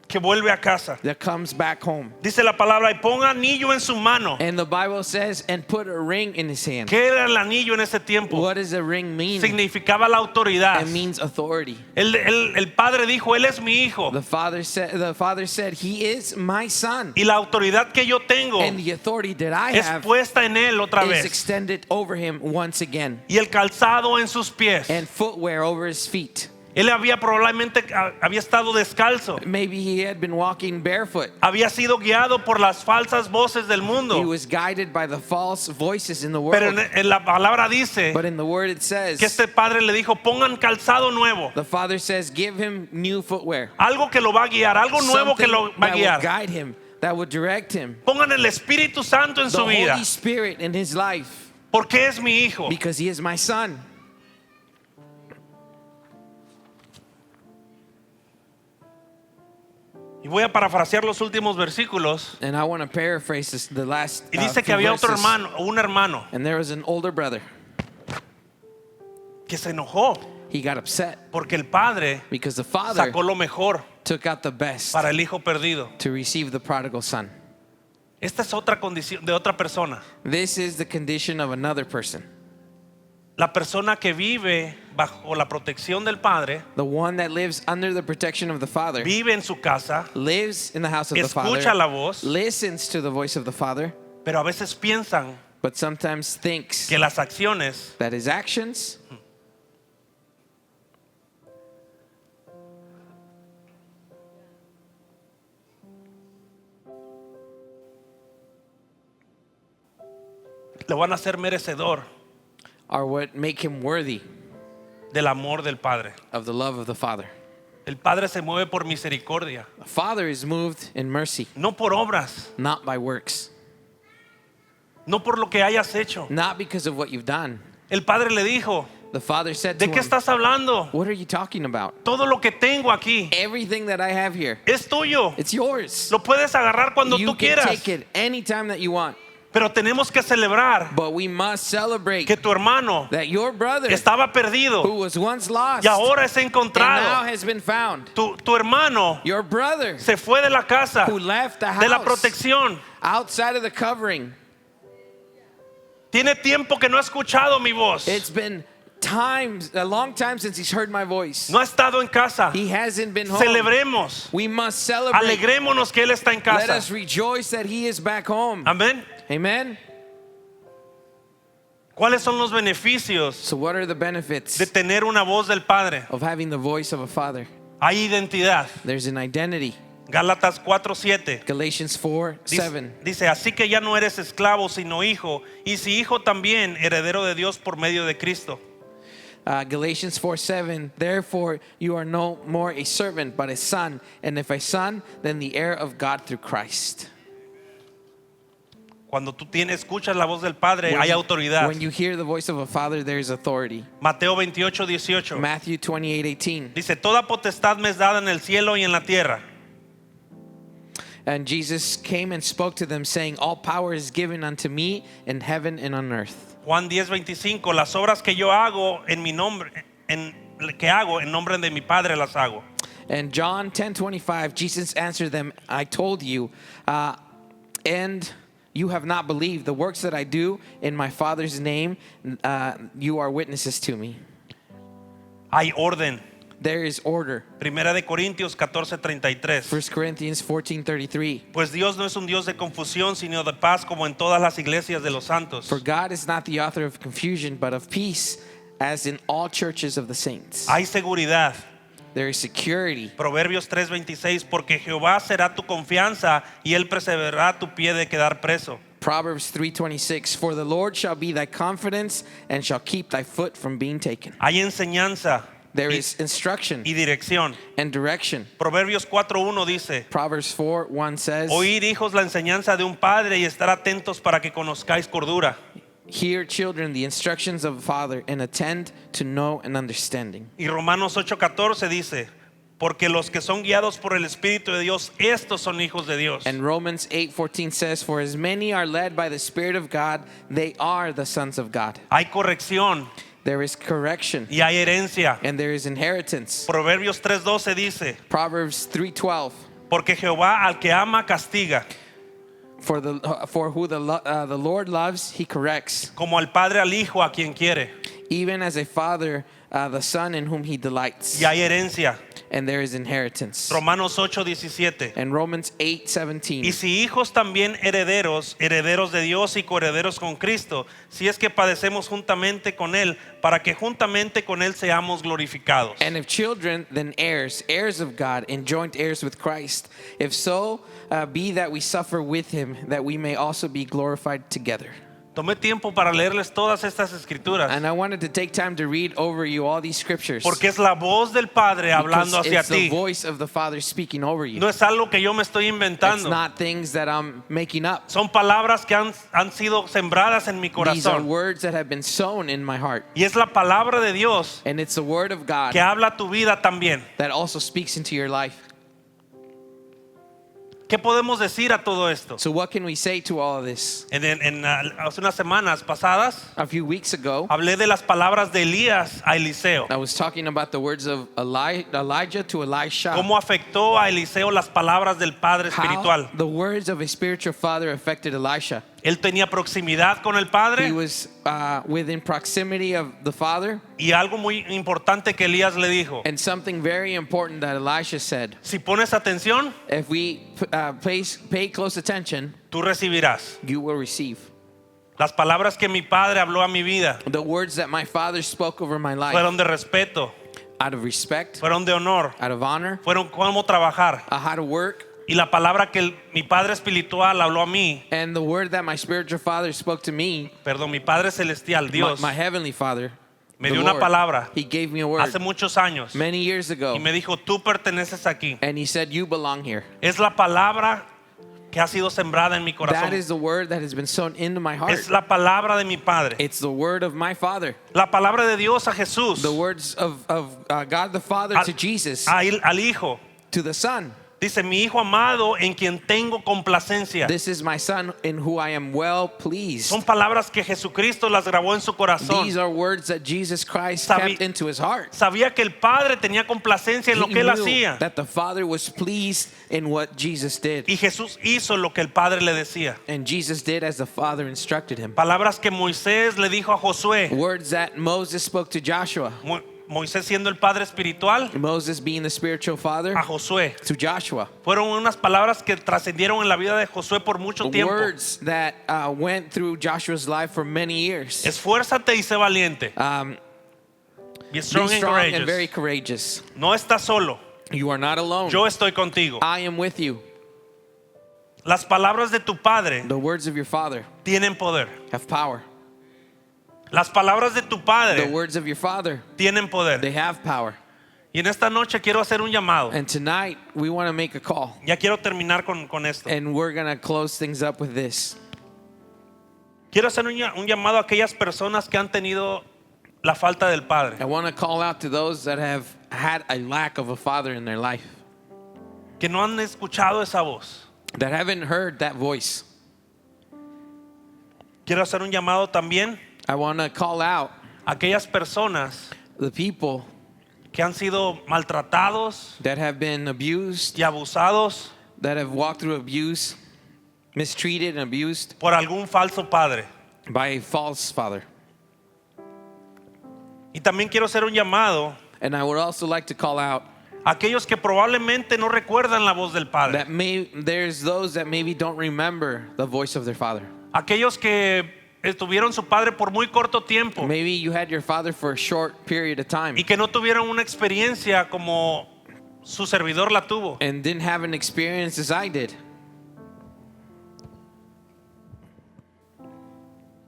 que vuelve a casa. that comes back home. Dice la palabra, y ponga anillo en su mano. And the Bible says, and put a ring in his hand. ¿Qué era el anillo en ese tiempo? What does a ring mean? Significaba la autoridad. It means authority. El padre dijo, él es mi hijo. The father said, he is my son. Y la autoridad que yo tengo And the authority that I es have puesta en él otra is vez. extended over him once again. Y el calzado en sus pies. And footwear over his feet. Él probablemente había estado descalzo. Maybe he had been walking barefoot. Había sido guiado por las falsas voces del He mundo. was guided by the false voices in the Pero world. en la palabra dice But in the word it says, que este padre le dijo, pongan calzado nuevo. the father says, give him new footwear. Algo que lo va a guiar, algo nuevo que Something lo va a that will guiar. guide him, that would direct him. Pongan el Espíritu Santo en The su vida. Holy Spirit in his life, Porque es mi hijo. because he is my son. Y voy a parafrasear los últimos versículos. And I want to paraphrase the last Y dice que few había otro verses. hermano, un hermano, And there was an older brother. que se enojó He got upset porque el padre because the father sacó lo mejor took out the best para el hijo perdido. to receive the prodigal son. Esta es otra condición de otra persona. This is the condition of another person. La persona que vive bajo la protección del padre, The one that lives under the protection of the father, vive en su casa, lives in the house of the escucha father, la voz, listens to the voice of the father, pero a veces piensan but sometimes thinks que las acciones that his actions le van a hacer merecedor are what make him worthy del amor del padre. of the love of the father. El padre se mueve por misericordia, The father is moved in mercy, no por obras, not by works, no por lo que hayas hecho. not because of what you've done. El padre le dijo, The father said to ¿de qué him, estás hablando? what are you talking about? Todo lo que tengo aquí Everything that I have here, es tuyo. it's yours. Lo puedes agarrar cuando You tú can quieras. take it anytime that you want. Pero tenemos que celebrar But we must celebrate que tu hermano that your brother, estaba who perdido was once lost y ahora es and now encontrado. has been found, Tu hermano your brother se fue de la casa, who left the de la house protección. outside of the covering. Tiene tiempo que no ha escuchado mi voz. It's been a long time since he's heard my voice. No ha estado en casa. He hasn't been home. Celebremos. We must celebrate. Alegrémonos que él está en Let casa. us rejoice that he is back home. Amén. Amen. ¿Cuáles son los beneficios So what are the benefits de tener una voz del Padre? of having the voice of a father? Hay identidad. There's an identity. Gálatas 4:7. Galatians 4:7. Dice, así que ya no eres esclavo, sino hijo, y si hijo también, heredero de Dios por medio de Cristo. Galatians 4:7. Therefore you are no more a servant but a son, and if a son, then the heir of God through Christ. Cuando tú escuchas la voz del Padre, hay autoridad. When you hear the voice of a father, there is authority. Mateo 28:18. Matthew 28:18. Dice, toda potestad me es dada en el cielo y en la tierra. And Jesus came and spoke to them, saying, all power is given unto me in heaven and on earth. Juan 10:25, las obras que yo hago en mi nombre, que hago en nombre de mi Padre las hago. And John 10:25, Jesus answered them, I told you, and you have not believed. The works that I do in my Father's name, you are witnesses to me. Hay orden. there is order. Primera de Corintios 14:33. 1 Corinthians 14:33. Pues Dios no es un Dios de confusión, sino de paz, como en todas las iglesias de los santos. For God is not the author of confusion, but of peace, as in all churches of the saints. Hay seguridad. There is security. Proverbios 3:26, porque Jehová será tu confianza y él preservará tu pie de quedar preso. Proverbs 3:26. For the Lord shall be thy confidence and shall keep thy foot from being taken. Hay enseñanza There y, is instruction y dirección. and direction. Proverbios 4:1 dice: Proverbs 4:1 says, Oíd, hijos, la enseñanza de un padre y estar atentos para que conozcáis cordura. hear, children, the instructions of a father, and attend to know and understanding. Y Romanos 8:14 dice: porque los que son guiados por el Espíritu de Dios, estos son hijos de Dios. And Romans 8:14 says, for as many are led by the Spirit of God, they are the sons of God. Hay corrección There is correction y hay herencia. and there is inheritance. Proverbios 3:12 dice: Proverbs 3:12, porque Jehová al que ama castiga, for who the Lord loves, he corrects, como al padre al hijo a quien quiere. even as a father the son in whom he delights. Y hay herencia. And there is inheritance. Romanos 8:17. And Romans 8:17. Y si hijos también herederos, herederos de Dios y coherederos con Cristo, si es que padecemos juntamente con él, para que juntamente con él seamos glorificados. And if children, then heirs, heirs of God, and joint heirs with Christ. If so, be that we suffer with him, that we may also be glorified together. Tomé tiempo para leerles todas estas escrituras, And I wanted to take time to read over you all these scriptures. porque es la voz del Padre hablando Because hacia it's the ti. voice of the Father speaking over you. No es algo que yo me estoy It's inventando. not things that I'm making up. Son palabras que han sido sembradas en mi These are corazón. words that have been sown in my heart. Y es la palabra de Dios And it's the word of God que habla tu vida también. that also speaks into your life. ¿Qué podemos decir a todo esto? So what can we say to all of this? Hace unas semanas pasadas A few weeks ago, hablé de las palabras de Elías a Eliseo. I was talking about the words of Elijah to Elisha. Cómo afectó a Eliseo las palabras del Padre espiritual. How the words of a spiritual father affected Elisha. Él tenía proximidad con el He Padre, was within proximity of the Father. y algo muy importante que Elías le dijo: And something very important that Elisha said, si pones atención, if we pay close attention, tú recibirás. you will receive. Las palabras que mi Padre habló a mi vida The words that my father spoke over my life, fueron de respeto, out of respect, fueron de honor, out of honor, fueron cómo trabajar. how to work. Y la palabra que mi Padre espiritual habló a mí, And the word that my spiritual father spoke to me, perdón, mi Padre celestial, Dios, my heavenly father, me the dio una Lord, palabra he gave me a word hace muchos años many years ago. y me dijo: tú perteneces aquí. And he said, you belong here. Es la palabra que ha sido sembrada en mi That corazón. is the word that has been sown into my heart. Es la palabra de mi Padre. It's the word of my Father. La palabra de Dios a Jesús, The words of God the Father al, to Jesus, al Hijo. to the Son. Dice: mi Hijo amado en quien tengo complacencia. This is my Son in who I am well pleased. Son palabras que Jesucristo las grabó en su corazón. These are words that Jesus Christ Sabi- kept into his heart. Sabía que el Padre tenía complacencia en lo He que él knew hacía. that the Father was pleased in what Jesus did. Y Jesús hizo lo que el Padre le decía. And Jesus did as the Father instructed him. Palabras que Moisés le dijo a Josué. Words that Moses spoke to Joshua. Moisés siendo el padre espiritual, Moses being the spiritual father a Josué. to Joshua. Fueron unas palabras que trascendieron en la vida de Josué por mucho tiempo. Words that went through Joshua's life for many years. Esfuérzate y sé valiente. Be Be strong and strong and very courageous. courageous. No estás solo. You are not alone. Yo estoy contigo. I am with you. Las palabras de tu padre The words of your Father tienen poder. have power. Las palabras de tu The padre words of your Father, tienen poder. they have power. Y en esta noche quiero hacer un llamado. And tonight, we want to make a call. Ya quiero terminar con esto. And we're going to close things up with this. Quiero hacer un llamado a aquellas personas que han tenido la falta del padre. I want to call out to those that have had a lack of a father in their life, Que no han escuchado esa voz. that haven't heard that voice. Quiero hacer un llamado también I want to call out a aquellas personas the people que han sido maltratados that have been abused, y abusados that have walked through abuse, mistreated and abused por algún falso padre. by a false father. Y también quiero hacer un llamado And I would also like to call out aquellos que probablemente no recuerdan la voz del Padre. that there's those that maybe don't remember the voice of their father. Aquellos que tuvieron su padre por muy corto tiempo Maybe you had your father for a short period of time y que no tuvieron una experiencia como su servidor la tuvo. and didn't have an experience as I did.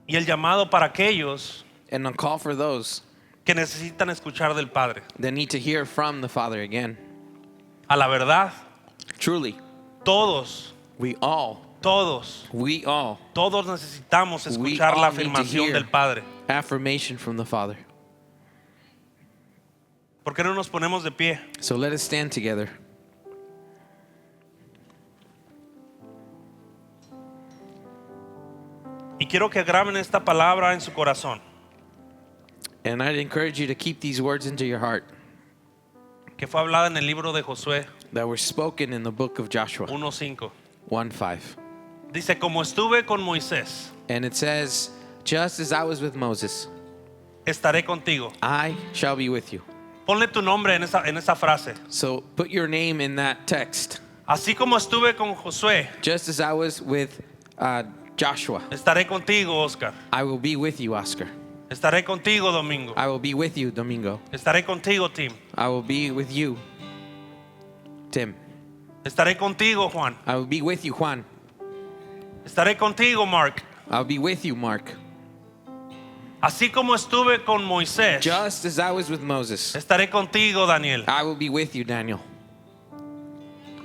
Y el llamado para aquellos And a call for those que necesitan escuchar del Padre. that need to hear from the Father again. A la verdad, Truly, todos we all necesitamos We escuchar la all need to afirmación hear. del Padre. affirmation from the Father. ¿Por qué no nos ponemos de pie? So let us stand together. Y quiero que graben esta palabra en su corazón, And I'd encourage you to keep these words into your heart que fue hablada en el libro de Josué that were spoken in the book of Joshua 1:5. 1:5. Dice, como estuve con Moisés, And it says, just as I was with Moses, estaré contigo. I shall be with you. Ponle tu nombre en esa frase. So put your name in that text. Así como estuve con Josué, Just as I was with Joshua, estaré contigo, Oscar. I will be with you, Oscar. Estaré contigo, Domingo. I will be with you, Domingo. Estaré contigo, Tim. I will be with you, Tim. Estaré contigo, Juan. I will be with you, Juan. Estaré contigo, Mark. I'll be with you, Mark. Así como estuve con Moisés, Just as I was with Moses, estaré contigo, Daniel. I will be with you, Daniel.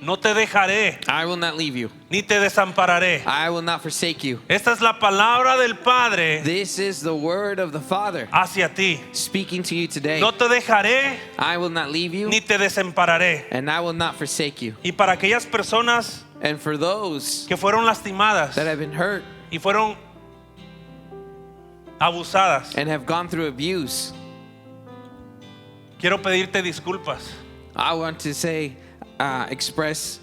No te dejaré, I will not leave you. ni te desampararé. I will not forsake you. Esta es la palabra del Padre This is the word of the Father hacia ti. speaking to you today. No te dejaré, I will not leave you, ni te desampararé. and I will not forsake you. Y para aquellas personas And for those que fueron lastimadas that have been hurt y fueron abusadas, and have gone through abuse, quiero pedirte disculpas. I want to express,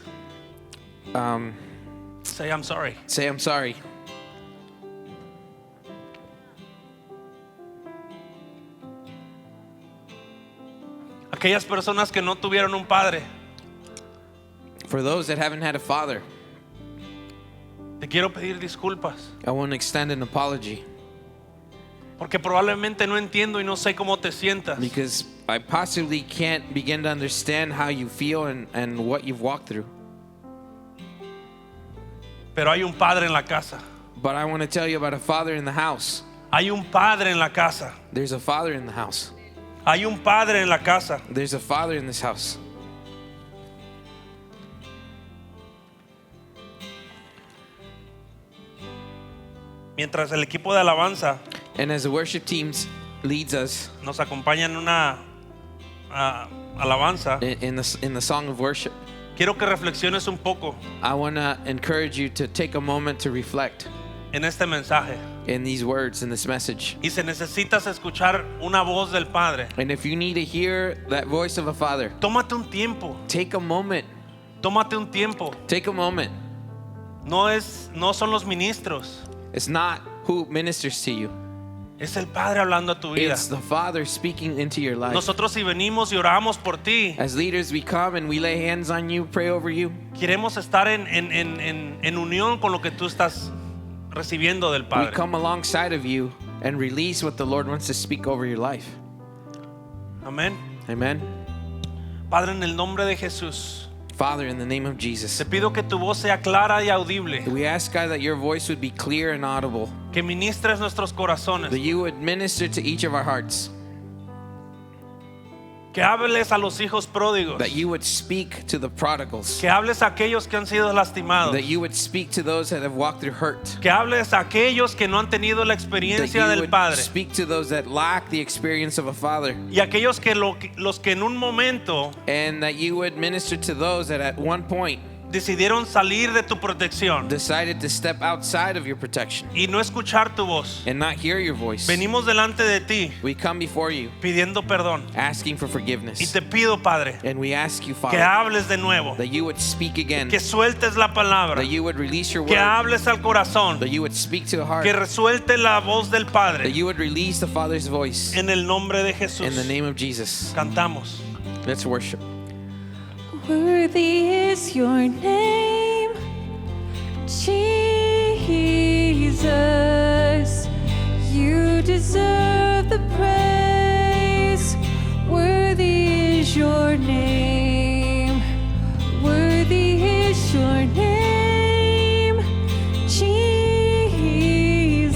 Say I'm sorry. say I'm sorry. Aquellas personas que no tuvieron un padre, For those that haven't had a father, te quiero pedir disculpas. I want to extend an apology Porque probablemente no entiendo y no sé cómo te sientas. because I possibly can't begin to understand how you feel and what you've walked through. Pero hay un padre en la casa. But I want to tell you about a father in the house. Hay un padre en la casa. There's a father in the house. Hay un padre en la casa. There's a father in this house. Mientras el equipo de alabanza And as the worship team leads us nos acompaña en una alabanza, in the song of worship, quiero que reflexiones un poco I want to encourage you to take a moment to reflect en este mensaje. in these words, in this message. Y si necesitas escuchar una voz del Padre, And if you need to hear that voice of a father, tómate un tiempo. take a moment. Tómate un tiempo. Take a moment. No son los ministros. It's not who ministers to you. Es el Padre hablando a tu vida. It's the Father speaking into your life. Nosotros si venimos y oramos por ti, As leaders, we come and we lay hands on you, pray over you. queremos estar en unión con lo que tú estás recibiendo del We Padre. come alongside of you and release what the Lord wants to speak over your life. Amén. Amen. Padre, en el nombre de Jesús, Father, in the name of Jesus, te pido que tu voz sea clara y audible, we ask, God, that your voice would be clear and audible, que ministres nuestros that corazones, you would minister to each of our hearts, que hables a los hijos pródigos, that you would speak to the prodigals, que hables a aquellos que han sido lastimados, that you would speak to those that have walked through hurt, que hables a aquellos que no han tenido la that experiencia you del would Padre, speak to those that lack the experience of a father, y aquellos que los que en un momento and that you would minister to those that at one point decidieron salir de tu protección decided to step outside of your protection y no escuchar tu voz, and not hear your voice, venimos delante de ti we come before you pidiendo perdón. asking for Y forgiveness. te pido, Padre, And we ask you, que Father, hables de nuevo, that you would speak again, que sueltes la palabra, that you would release your que word, hables al corazón, that you would speak to the heart, que resuelte la voz del that Padre. you would release the Father's voice. En el nombre de In Jesús, the name of Jesus, cantamos. let's worship. Worthy is your name, Jesus. You deserve the praise. Worthy is your name. Worthy is your name,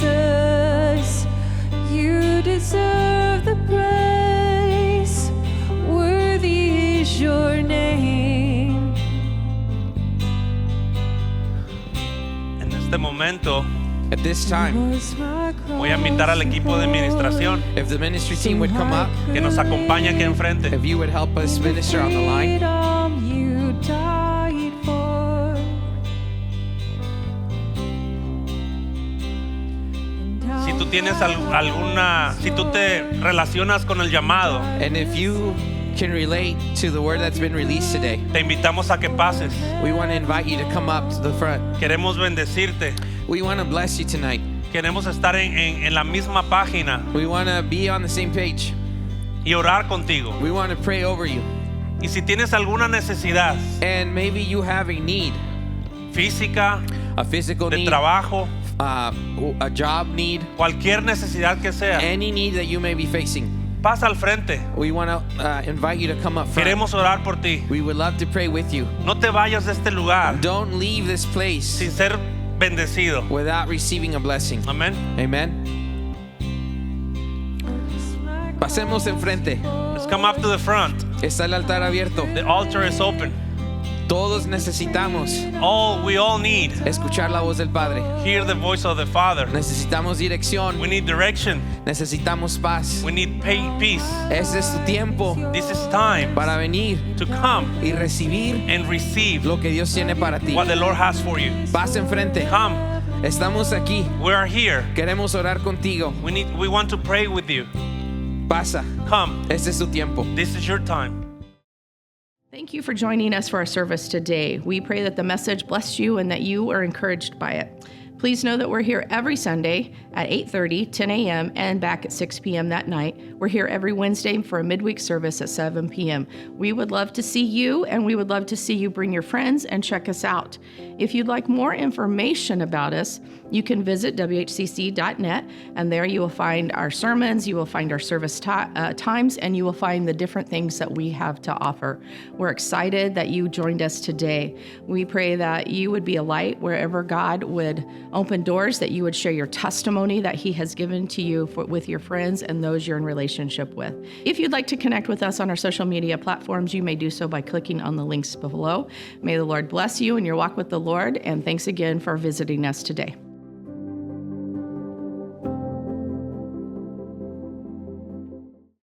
Jesus. You deserve the praise. Worthy is your name. En este momento At this time, voy a invitar al equipo de administración if the ministry team would come up, que nos acompañe aquí enfrente. if you would help us minister on the line. You died for. Si tú tienes si tú te relacionas con el llamado, And if you can relate to the word that's been released today, te invitamos a que pases. we want to invite you to come up to the front. Queremos bendecirte. We want to bless you tonight. Queremos estar en la misma página We want to be on the same page. y orar contigo. We want to pray over you. Y si tienes alguna necesidad And maybe you have a need, física, a physical de need, trabajo, a job need, cualquier necesidad que sea, any need that you may be facing, pasa al frente. we want to invite you to come up front. Queremos orar por ti. We would love to pray with you. No te vayas de este lugar Don't leave this place sin ser bendecido. without receiving a blessing. Amén. Amen. Pasemos enfrente. Let's come up to the front. Está el altar abierto. The altar is open. Todos necesitamos We all need escuchar la voz del Padre. hear the voice of the Father. Necesitamos dirección. We need direction. Necesitamos paz. We need peace. Este es tu tiempo This is time para venir to come y recibir and receive lo que Dios tiene para ti. what the Lord has for you. Pasa enfrente. Come. Estamos aquí. We are here. Queremos orar contigo. We want to pray with you. Pasa. Come. Este es tu tiempo. This is your time. Thank you for joining us for our service today. We pray that the message blessed you and that you are encouraged by it. Please know that we're here every Sunday at 8:30, 10 a.m., and back at 6 p.m. that night. We're here every Wednesday for a midweek service at 7 p.m. We would love to see you, and we would love to see you bring your friends and check us out. If you'd like more information about us, you can visit whcc.net, and there you will find our sermons, you will find our service times, and you will find the different things that we have to offer. We're excited that you joined us today. We pray that you would be a light wherever God would open doors, that you would share your testimony that He has given to you with your friends and those you're in relationship with. If you'd like to connect with us on our social media platforms, you may do so by clicking on the links below. May the Lord bless you in your walk with the Lord, and thanks again for visiting us today.